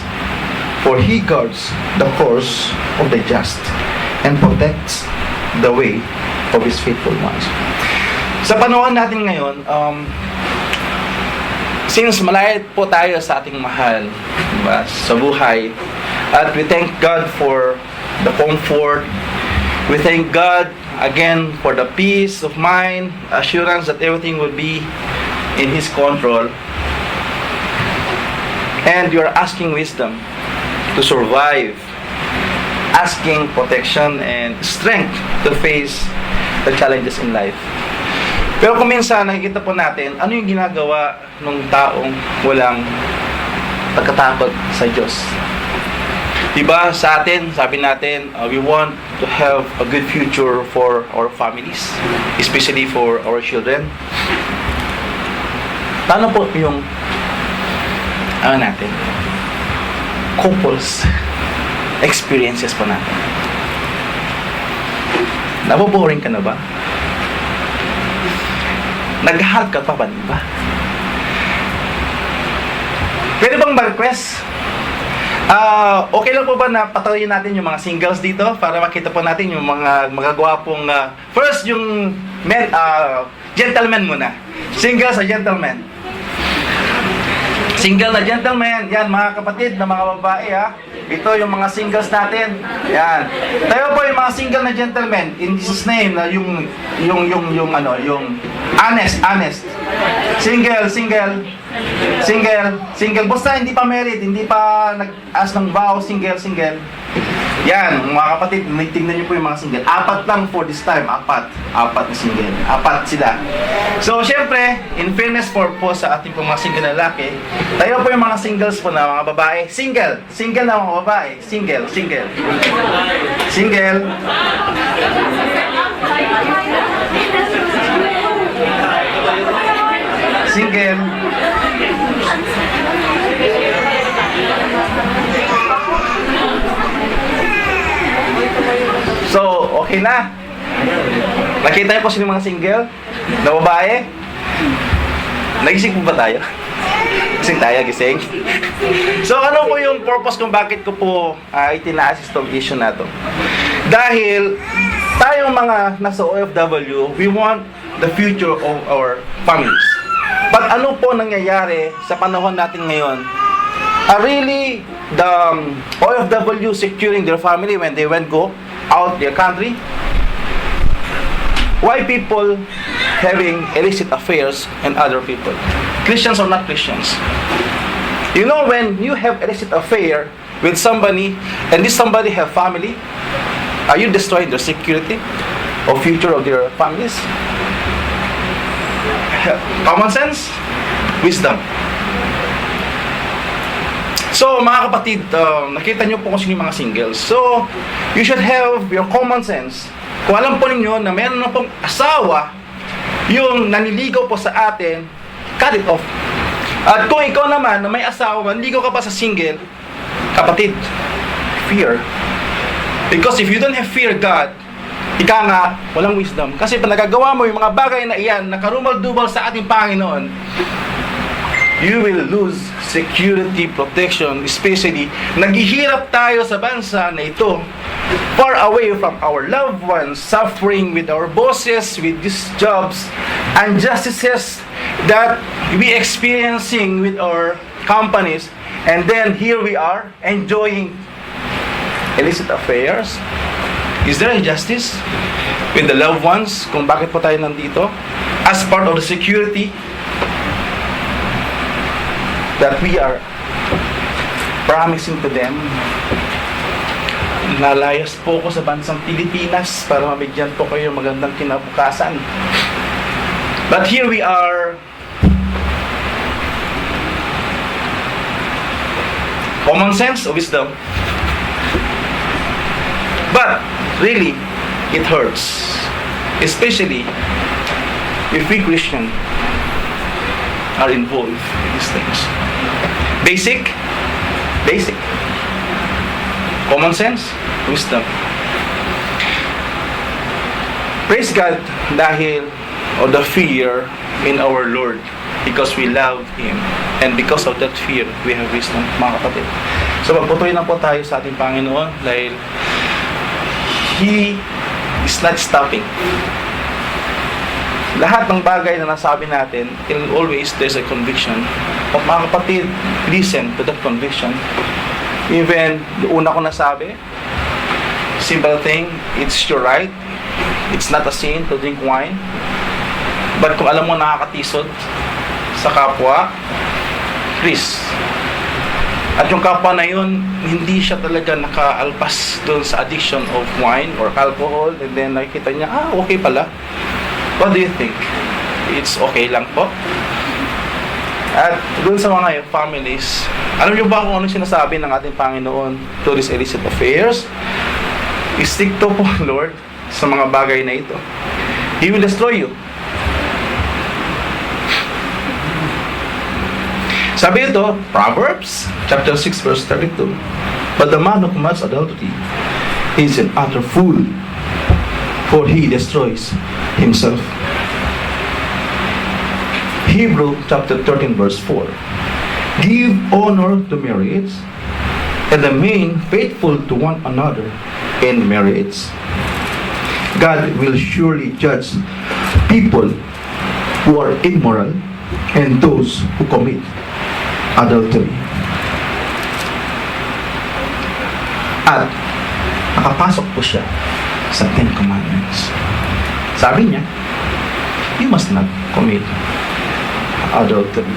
For He guards the course of the just and protects the way of His faithful ones. Sa panahon natin ngayon, since malayo po tayo sa ating mahal, diba, sa buhay, at we thank God for the comfort, we thank God again for the peace of mind, assurance that everything will be in His control, and you are asking wisdom to survive, asking protection and strength to face the challenges in life. Pero kung minsan nakikita po natin ano yung ginagawa ng taong walang pagkatakot sa Diyos. Diba sa atin, sabi natin, we want to have a good future for our families, especially for our children. Paano po yung natin? Couples experiences po natin. Naboboring ka na ba? Nag-heart ka pa ba, diba? Pwede bang mag-request? Okay lang po ba na patuloyin natin yung mga singles dito para makita po natin yung mga magagwapong first yung men, gentleman muna. Single sa gentleman. Single na gentleman, yan mga kapatid na mga babae ha. Ito yung mga singles natin. Yan. Tayo po yung mga single na gentleman in Jesus name na yung honest. Single. Basta hindi pa married, hindi pa nag-ask ng vow, single. Yan, mga kapatid, tignan niyo po yung mga single. 4 lang for this time, 4 na single. 4 sila. So, syempre, in fairness po sa ating po mga single na lalaki, tayo po yung mga singles po na mga babae. Single na mga babae. Single. So, okay na. Nakita niyo po sino mga single na babae? Nagising po ba tayo? Gising. So, ano po yung purpose kung bakit ko po itina-assist tong issue na to? Dahil tayong mga nasa OFW, we want the future of our families. But ano po nangyayari sa panahon natin ngayon? Really, the OFW securing their family when they go out their country? Why people having illicit affairs and other people? Christians or not Christians? You know, when you have illicit affair with somebody and this somebody have family, are you destroying their security or future of their families? Common sense? Wisdom. So, mga kapatid, nakita nyo po kung sino yung mga singles. So, you should have your common sense. Kung alam po ninyo na meron na pong asawa, yung naniligaw po sa atin, cut it off. At kung ikaw naman na may asawa, naniligaw ka pa sa single, kapatid, fear. Because if you don't have fear God, ika nga, walang wisdom. Kasi pag nagagawa mo yung mga bagay na iyan, nakarumal-dubal sa ating Panginoon, you will lose security, protection, especially naghihirap tayo sa bansa na ito, far away from our loved ones, suffering with our bosses, with these jobs, injustices that we experiencing with our companies, and then here we are, enjoying illicit affairs. Is there injustice with the loved ones kung bakit po tayo nandito? As part of the security that we are promising to them. Nalayas po ko sa bansang Pilipinas para mabigyan po kayo magandang kinabukasan. But here we are Common sense or wisdom? But, really, it hurts. Especially if we Christian are involved in these things. Basic. Common sense, wisdom. Praise God dahil of the fear in our Lord, because we love Him, and because of that fear we have wisdom, mga kapatid. So magputuloy na po tayo sa ating Panginoon dahil He is not stopping. Lahat ng bagay na nasabi natin, always there's a conviction. At mga kapatid, listen to that conviction. Even yung una ko nasabi, simple thing, it's your right. It's not a sin to drink wine. But kung alam mo nakakatisod sa kapwa, please. At yung kapwa na yun, hindi siya talaga nakaalpas doon sa addiction of wine or alcohol, and then nakikita niya, okay pala. What do you think? It's okay lang po? At doon sa mga families, alam niyo ba kung ano sinasabi ng ating Panginoon to these illicit affairs? Stick to po, Lord, sa mga bagay na ito. He will destroy you. Sabi ito, Proverbs chapter 6 verse 32. But the man who commits adultery is an utter fool, for he destroys himself. Hebrew chapter 13 verse 4. Give honor to marriage, and remain faithful to one another in marriage. God will surely judge people who are immoral and those who commit adultery. At nakapasok po siya sa Ten Commandments. Sabi niya, you must not commit adultery.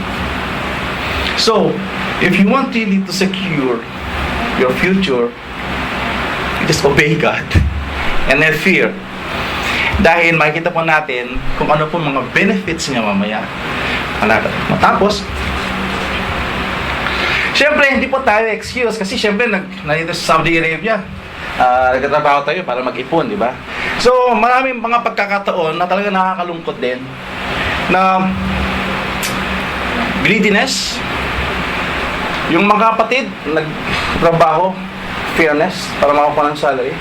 So, if you want really to secure your future, you just obey God and have fear. Dahil makikita po natin kung ano po mga benefits niya mamaya. Matapos, siyempre, hindi po tayo excuse kasi siyempre, nandito sa Saudi Arabia, nagtatrabaho tayo para mag-ipon, di ba? So, maraming mga pagkakataon na talaga nakakalungkot din na greediness, yung mga kapatid, nagtrabaho, fairness, para makakuha ng salary.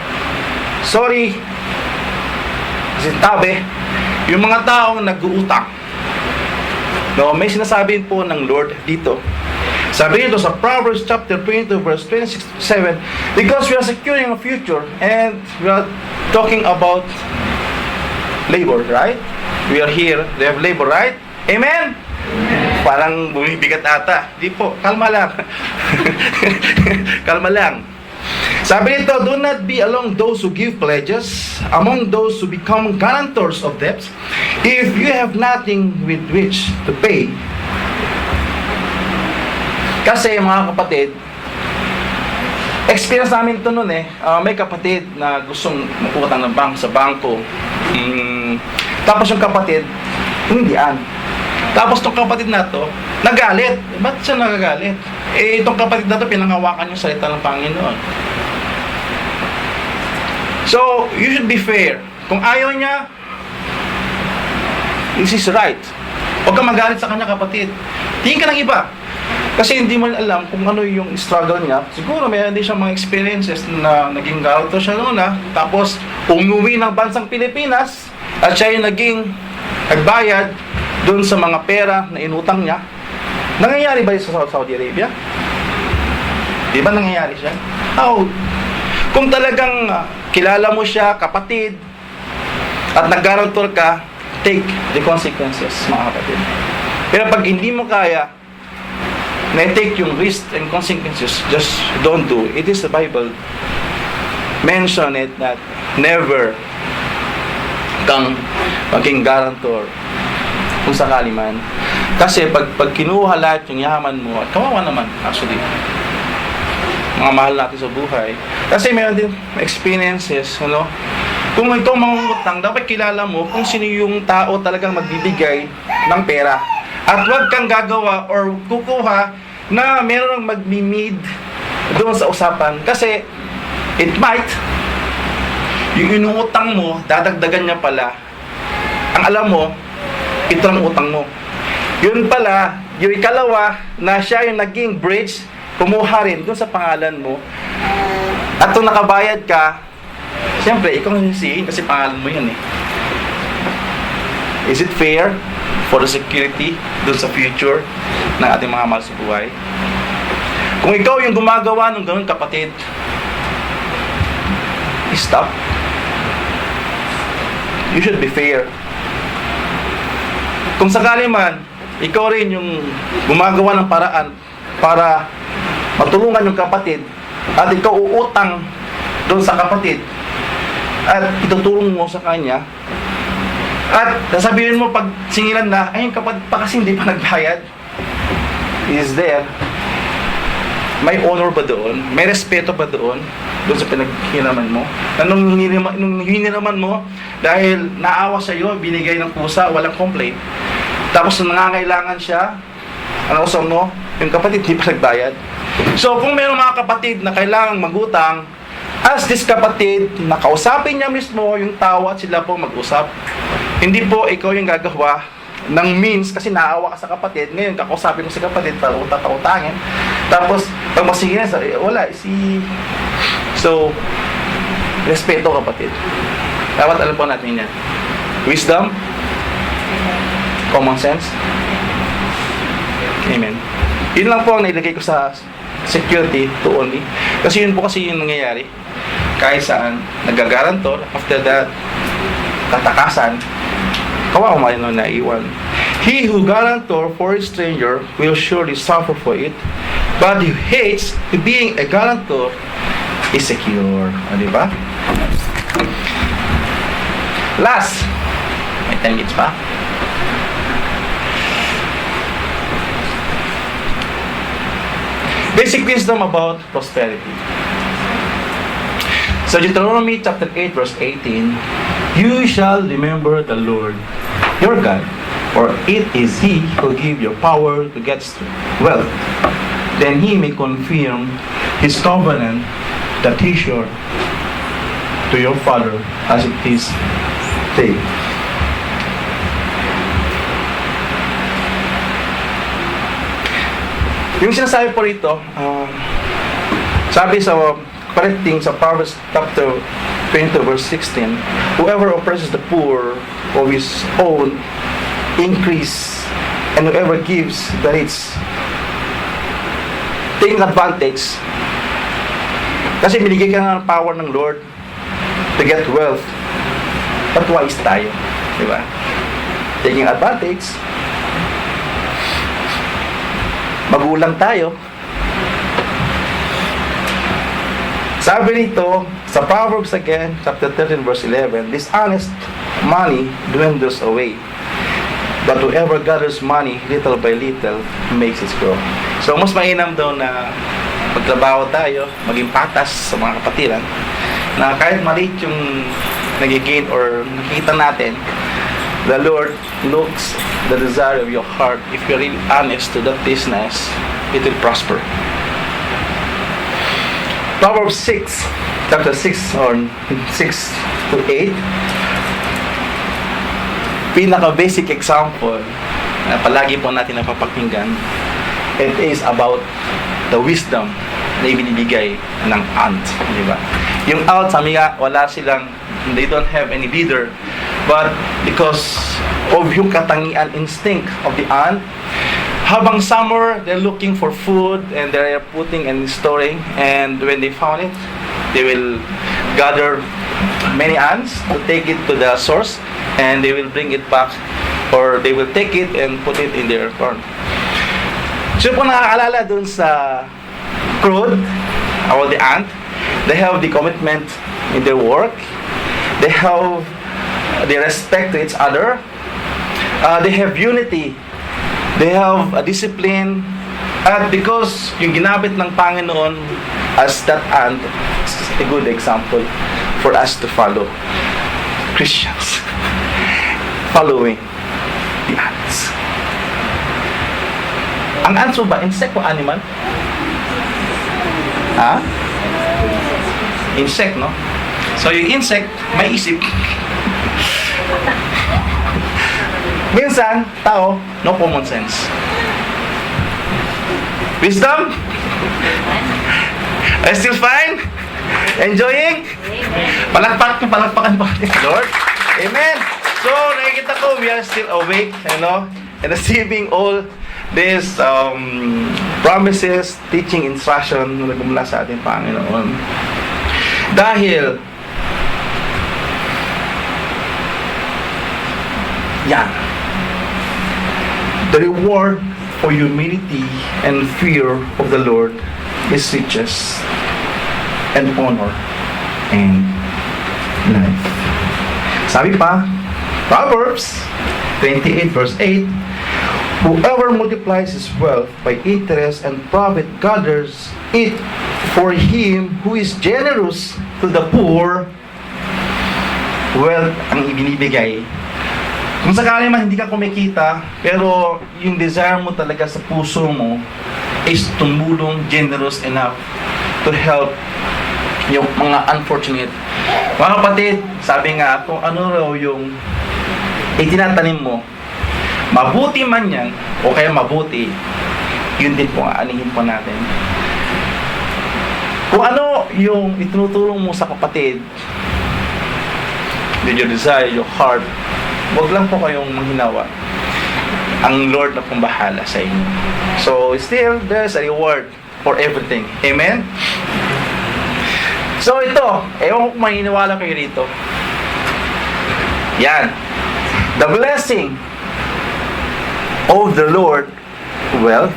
Sorry, kasi tabi, yung mga taong nag-uutang. No, may sinasabi po ng Lord dito. Sabi nito sa Proverbs chapter 22 verse 26-7, because we are securing a future and we are talking about labor, right? We are here, they have labor, right? Amen? Parang bumibigat ata. Di po, kalma lang. Kalma lang. Sabi nito, do not be among those who give pledges, among those who become guarantors of debts, if you have nothing with which to pay. Kasi mga kapatid, experience namin ito noon may kapatid na gustong magutang ng sa bangko. Tapos yung kapatid, hindian. Tapos itong kapatid na to, nagalit. Ba't siya nagagalit? Itong kapatid na to, pinangawakan yung salita ng Panginoon. So, you should be fair. Kung ayaw niya, this is right. Huwag kang magalit sa kanya, kapatid. Tingin ka ng iba. Kasi hindi mo alam kung ano yung struggle niya. Siguro mayroon din siyang mga experiences na naging galto siya noon Tapos, umuwi ng bansang Pilipinas at siya yung naging nagbayad doon sa mga pera na inutang niya. Nangyayari ba yun sa Saudi Arabia? Di ba nangyayari siya? Kung talagang kilala mo siya, kapatid, at nag-guarantor ka, take the consequences, mga kapatid. Pero pag hindi mo kaya, na-take yung risk and consequences, just don't do. It is the Bible mention it that never kang maging guarantor kung sakali man. Kasi pag kinuha lahat yung yaman mo, kawawa naman actually mga mahal natin sa buhay. Kasi mayroon din experiences, kung ikaw mangungutang, dapat kilala mo kung sino yung tao talagang magbibigay ng pera. At huwag kang gagawa or kukuha na meron magmi-mid doon sa usapan. Kasi, it might, yung inuutang mo, dadagdagan niya pala. Ang alam mo, ito ang utang mo. Yun pala, yung ikalawa, na siya yung naging bridge, kumuha rin doon sa pangalan mo. At kung nakabayad ka, siyempre, ikaw ang sisihin kasi pangalan mo yun eh. Is it fair for the security doon sa future ng ating mga mahal sa buhay? Kung ikaw yung gumagawa ng ganun, kapatid, stop. You should be fair. Kung sakali man, ikaw rin yung gumagawa ng paraan para matulungan yung kapatid at ikaw uutang doon sa kapatid at itutulong mo sa kanya at sasabihin mo pag singilan na, ay yung kapatid pa kasi hindi pa nagbayad, is there, may honor ba doon? May respeto ba doon sa pinaghiraman mo? Nung hiniraman mo dahil naawa sa iyo, binigay ng pusa, walang complaint, tapos nangangailangan siya, ano gusto mo? Yung kapatid hindi pa nagbayad. So kung mayroong mga kapatid na kailangang magutang, as this kapatid, nakausapin niya mismo yung tao at sila po mag-usap. Hindi po ikaw yung gagawa ng means kasi naawa ka sa kapatid. Ngayon, kakausapin mo si kapatid para utang-utangin. Tapos, pag masigil na, wala, So, respeto kapatid. Dapat alam po natin yan. Wisdom, common sense. Amen. Yun lang po ang nailagay ko sa security to only. Kasi yun po kasi yung nangyayari. Kahit saan, nagagarantor. After that, tatakasan. Kawawa mo yun na iwan. He who guarantor for a stranger will surely suffer for it. But who hates being a guarantor is secure. O, diba? Last. May 10 minutes pa. Basic wisdom about prosperity. So Deuteronomy chapter 8 verse 18, you shall remember the Lord your God, for it is He who gives you power to get wealth. Then He may confirm His covenant that He swore to your father as it is today. Yung sinasabi po rito, sabi sa correcting sa Proverbs chapter 20 verse 16, whoever oppresses the poor of his own increase, and whoever gives the rich taking advantage. Kasi binigay ka ng power ng Lord to get wealth. But wise tayo, di ba? Taking advantage. Magulang tayo. Sabi nito sa Proverbs again, chapter 13 verse 11, dishonest money dwindles away, but whoever gathers money little by little makes it grow. So mas mainam daw na magtrabaho tayo, maging patas sa mga kapatiran, na kahit maliit yung nagigain or nakikita natin, the Lord looks the desire of your heart. If you're really honest to that business, it will prosper. Proverbs 6, chapter 6 or 6 to 8, pinaka-basic example na palagi po natin napapakinggan, it is about the wisdom na ibinibigay ng ant, di ba? Yung ant, sabi nga, wala silang, they don't have any leader, but because of yung katangian instinct of the ant, habang summer, they're looking for food and they're putting and storing, and when they found it, they will gather many ants to take it to the source, and they will bring it back, or they will take it and put it in their corn. So kung nakakaalala dun sa crude, or the ant, they have the commitment in their work, they have the respect to each other, they have unity, they have a discipline, at because yung ginamit ng Panginoon as that ant is a good example for us to follow. Christians following the ants. Ang ants ba, insect o animal? Ha? Insect, no? So, yung insect, may isip. Minsan, tao, no common sense. Wisdom? Are you still fine? Enjoying? Palakpakan pa natin, Lord. Amen. So, nakikita ko, we are still awake, and receiving all these promises, teaching, instruction na nagmumula sa ating Panginoon. Dahil, yan, the reward for humility and fear of the Lord is riches and honor and life. Sabi pa, Proverbs 28 verse 8, whoever multiplies his wealth by interest and profit gathers it for him who is generous to the poor. Wealth ang ibinibigay. Kung sakali man hindi ka kumikita, pero yung desire mo talaga sa puso mo is tumulong, generous enough to help yung mga unfortunate. Mga kapatid, sabi nga, kung ano raw yung itinatanim mo, mabuti man yan, o kaya mabuti, yun din po aanihin po natin. Kung ano yung itinutulong mo sa kapatid, with your desire, your heart, huwag lang po kayong manghinawa. Ang Lord na pong bahala sa inyo. So, still, there's a reward for everything. Amen? So, ito, ewan ko kung maniniwala kayo rito. Yan. The blessing of the Lord, wealth,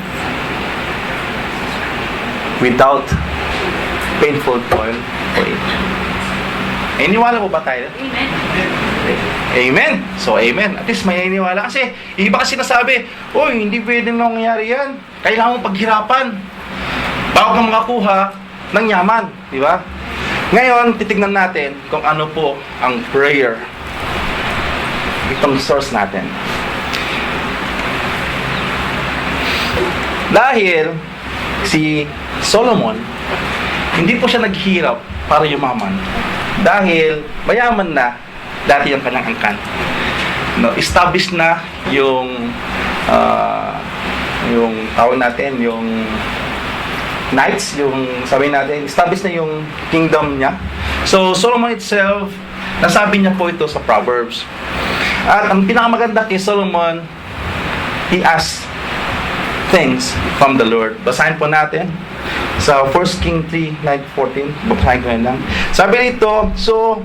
without painful toil for it. Iniwala po ba tayo? Amen. Amen. So, amen. At least may iniwala. Kasi, iba kasi nasabi, uy, hindi pwedeng nangyari yan. Kailangan mong paghirapan bago ka makakuha ng yaman. Di ba? Ngayon, titignan natin kung ano po ang prayer. Itong source natin. Dahil, si Solomon, hindi po siya naghihirap para yumaman. Dahil, mayaman na dati yung kanyang angkan. No, established na yung tawag natin, yung knights, yung sabi natin, established na yung kingdom niya. So, Solomon itself, nasabi niya po ito sa Proverbs. At ang pinakamaganda kay Solomon, he asked things from the Lord. Basahin po natin sa 1 King 3:9-14. Basahin ko yun lang. Sabi nito, so,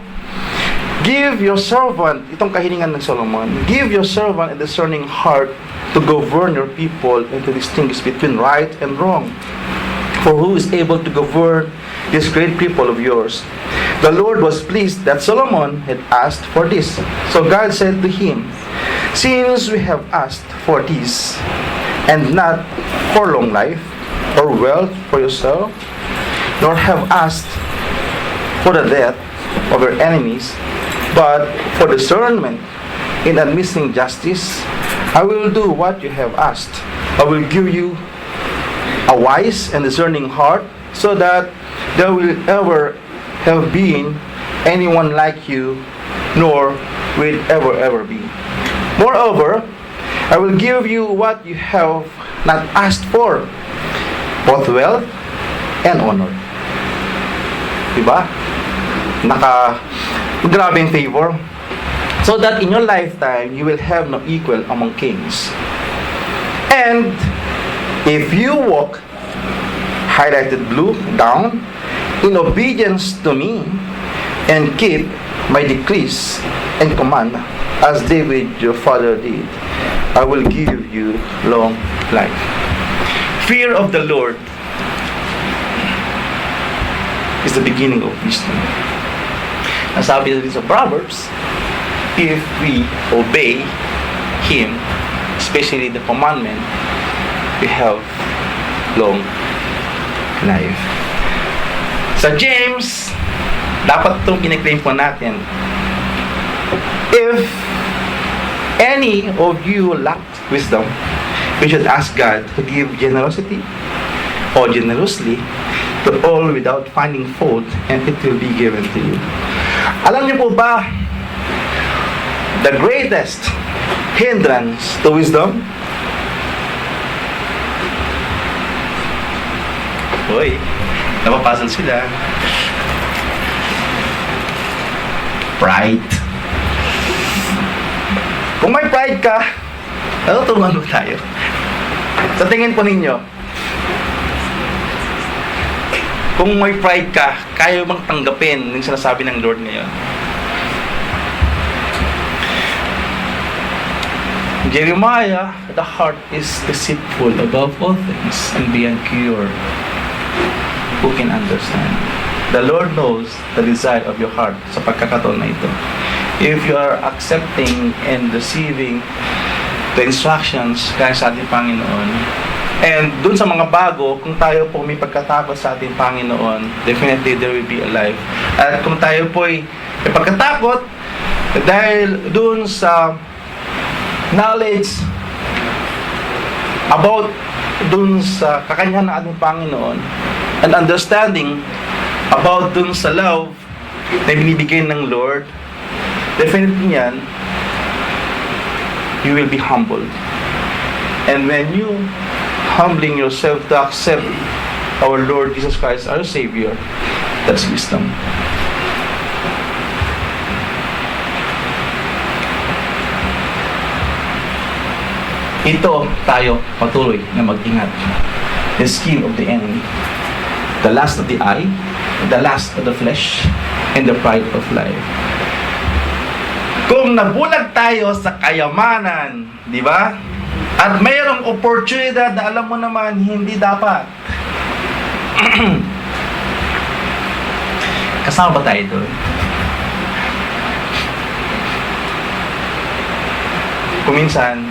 give your servant, itong kahilingan ng Solomon, give your servant a discerning heart to govern your people and to distinguish between right and wrong. For who is able to govern this great people of yours? The Lord was pleased that Solomon had asked for this. So God said to him, since we have asked for this, and not for long life, or wealth for yourself, nor have asked for the death of your enemies, but for discernment in administering justice, I will do what you have asked. I will give you a wise and discerning heart, so that there will ever have been anyone like you, nor will ever be. Moreover, I will give you what you have not asked for, both wealth and honor. Diba? Grabing favor. So that in your lifetime, you will have no equal among kings. And if you walk, highlighted blue, down, in obedience to me, and keep my decrees and command, as David your father did, I will give you long life. Fear of the Lord is the beginning of wisdom. Nasabi din sa Proverbs, if we obey Him, especially the commandment, we have long life. Sa James, dapat itong in-claim po natin. If any of you lack wisdom, we should ask God to give generosity or generously to all without finding fault, and it will be given to you. Alam niyo po ba, the greatest hindrance to wisdom? Hoy, napapasal sila. Pride. Kung may pride ka, tutulungan mo tayo. Sa tingin po ninyo, kung may pride ka, kaya bang tanggapin yung sinasabi ng Lord ngayon? Jeremiah, the heart is deceitful above all things and beyond cure. Who can understand? The Lord knows the desire of your heart sa pagkakataon na ito. If you are accepting and receiving the instructions kaya sa ating Panginoon, and dun sa mga bago, kung tayo po may pagkatakot sa ating Panginoon, definitely there will be a life. At kung tayo po ay may pagkatakot, dahil dun sa knowledge about dun sa kakanyahan ng ating Panginoon, and understanding about dun sa love na binibigay ng Lord, definitely yan, you will be humbled. And when you humbling yourself to accept our Lord Jesus Christ, our Savior, that's wisdom. Ito tayo patuloy na mag-ingat. The scheme of the enemy, the lust of the eye, the lust of the flesh, and the pride of life. Kung nabulag tayo sa kayamanan, di ba? At mayroong oportunidad na alam mo naman hindi dapat. Kasama ba tayo doon? Kung minsan,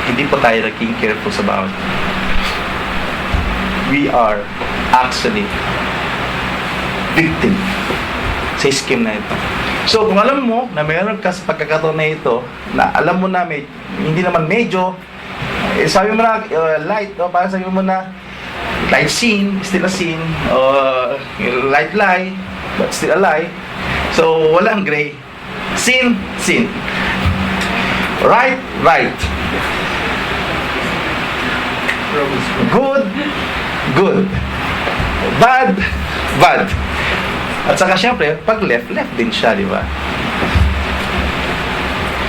hindi po tayo naging careful sa bawat. We are actually victim sa scheme na ito. So, kung alam mo na mayroon ka sa pagkakataon na ito, na alam mo na hindi naman medyo, sabi mo na light, parang sabi mo na light sin, still a sin, light lie, but still a lie. So, walang gray. Sin, sin. Right, right. Good, good. Bad, bad. At saka syempre, pag left, left din siya, di ba?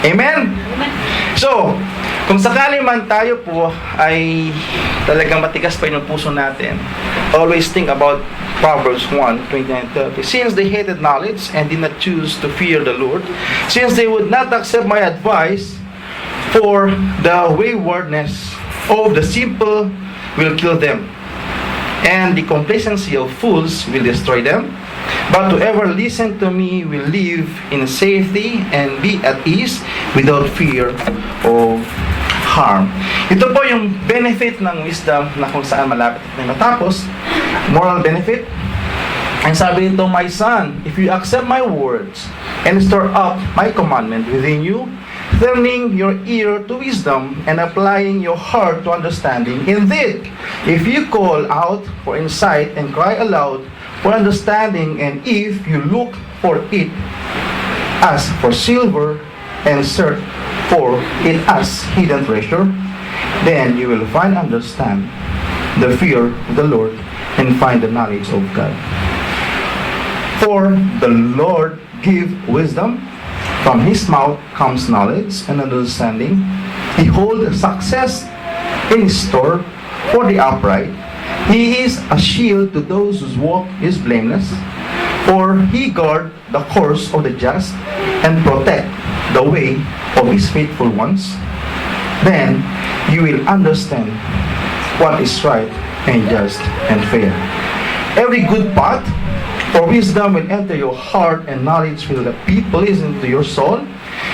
Amen? Amen. So, kung sakali man tayo po ay talagang matigas pa yung puso natin, always think about Proverbs 1:29-30. Since they hated knowledge and did not choose to fear the Lord, since they would not accept my advice, for the waywardness of the simple will kill them, and the complacency of fools will destroy them. But whoever listen to me will live in safety and be at ease without fear of harm. Ito po yung benefit ng wisdom na kung saan malapit na matapos. Moral benefit. And sabi nito, my son, if you accept my words and store up my commandment within you, turning your ear to wisdom and applying your heart to understanding. Indeed, if you call out for insight and cry aloud for understanding, and if you look for it as for silver and search for it as hidden treasure, then you will understand the fear of the Lord and find the knowledge of God. For the Lord give wisdom, from his mouth comes knowledge and understanding. He holds success in store for the upright. He is a shield to those whose walk is blameless. For he guard the course of the just and protect the way of his faithful ones. Then you will understand what is right and just and fair. Every good path for wisdom will enter your heart, and knowledge will be pleasing to your soul.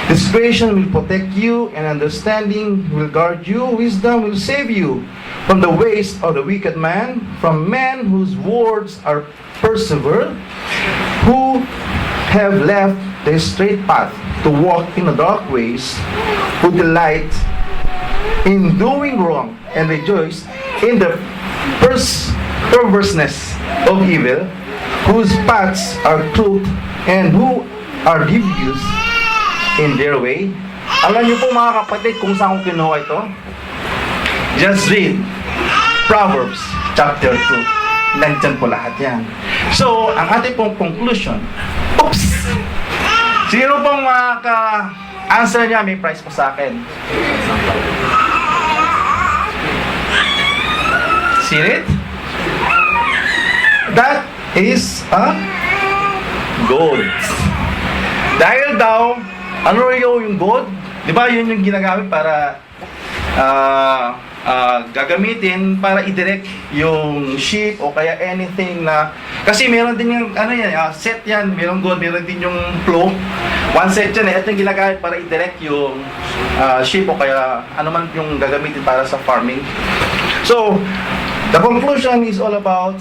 Discretion will protect you, and understanding will guard you. Wisdom will save you from the ways of the wicked man, from men whose words are persevered, who have left the straight path to walk in the dark ways, who delight in doing wrong and rejoice in the perverseness of evil, whose paths are crooked, and who are devious in their way. Alam niyo po mga kapatid kung saan ko kinuha ito? Just read Proverbs chapter 2. Nandyan po lahat yan. So, ang ating pong conclusion, oops! Sino pong answer niya, may prize po sa akin. See it? That is a gold. Dahil daw, ano yung gold? Di ba yun yung ginagamit para gagamitin para i-direct yung sheep o kaya anything na kasi meron din yung set yan, meron gold, meron din yung flow. One set yan ito yung ginagamit para i-direct yung sheep o kaya ano man yung gagamitin para sa farming. So, the conclusion is all about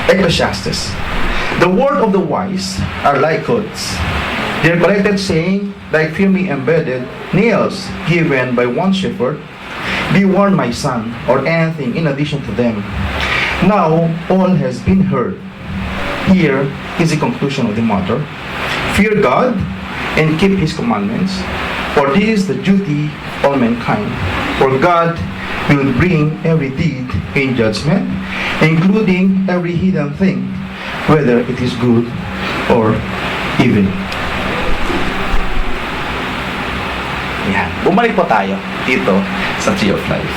Ecclesiastes. The word of the wise are like coats. Their collected saying, like firmly embedded nails given by one shepherd, be warned, my son, or anything in addition to them. Now all has been heard. Here is the conclusion of the matter. Fear God and keep His commandments, for this is the duty of all mankind. For God will bring every deed in judgment, including every hidden thing, whether it is good or evil. Yan. Bumalik po tayo dito sa Tree of Life.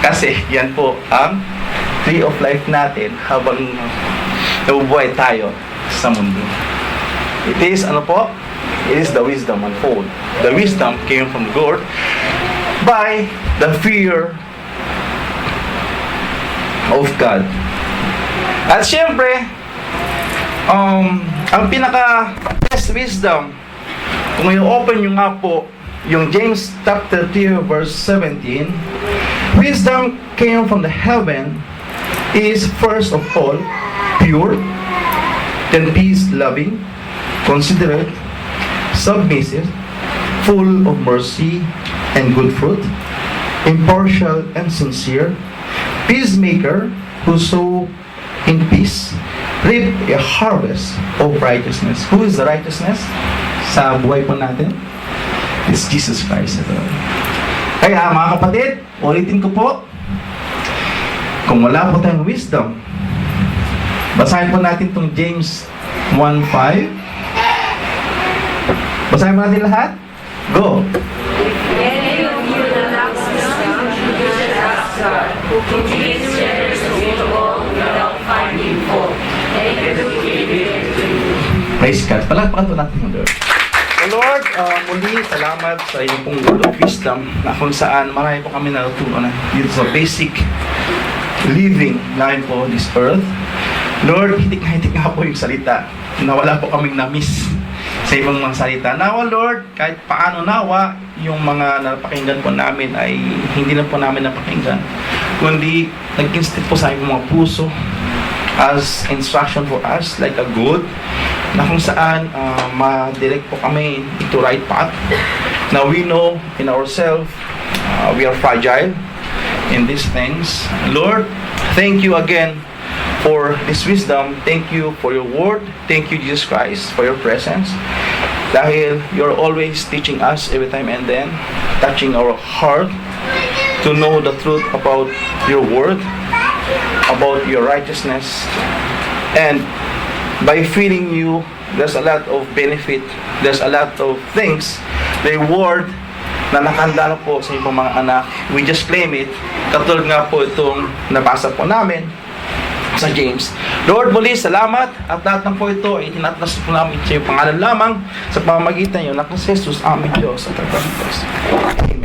Kasi yan po ang Tree of Life natin habang nabubuhay tayo sa mundo. It is, ano po? It is the wisdom unfold. The wisdom came from God by the fear of God. At syempre, ang pinaka best wisdom, kung i-open nyo nga po yung James chapter 2 verse 17, wisdom came from the heaven is first of all pure, then peace-loving, considerate, submissive, full of mercy and good fruit, impartial and sincere, peacemaker, who sow in peace, reap a harvest of righteousness. Who is the righteousness sa buhay po natin? It's Jesus Christ. Kaya mga kapatid, ulitin ko po, kung wala po tayong wisdom, basahin po natin itong James 1:5. Basahin po natin lahat. Go! Praise God. Palakpakan po natin yung Lord. Lord, muli salamat sa iyong pong word of wisdom na kung saan marami po kami natutunan dito sa basic living namin po this earth. Lord, hitik nga po yung salita na wala po kaming na-miss sa ibang mga salita. Nawa Lord, kahit paano nawa yung mga napakinggan po namin ay hindi na po namin napakinggan, kundi nag-instead po sa aming mga puso as instruction for us like a good na kung saan ma-direct po kami into right path. Now we know in ourselves we are fragile in these things. Lord, thank you again for this wisdom. Thank you for your word. Thank you, Jesus Christ, for your presence. Dahil you're always teaching us every time and then, touching our heart to know the truth about your word, about your righteousness. And by feeding you, there's a lot of benefit, there's a lot of things, reward na nakahanda na po sa ibang mga anak. We just claim it. Katulad nga po itong nabasa po namin sa James. Lord, muli salamat at lahat ng po ito ay tinatnas po namin sa iyong pangalan lamang sa pamamagitan niyo na Jesus, aming Diyos at Panginoon.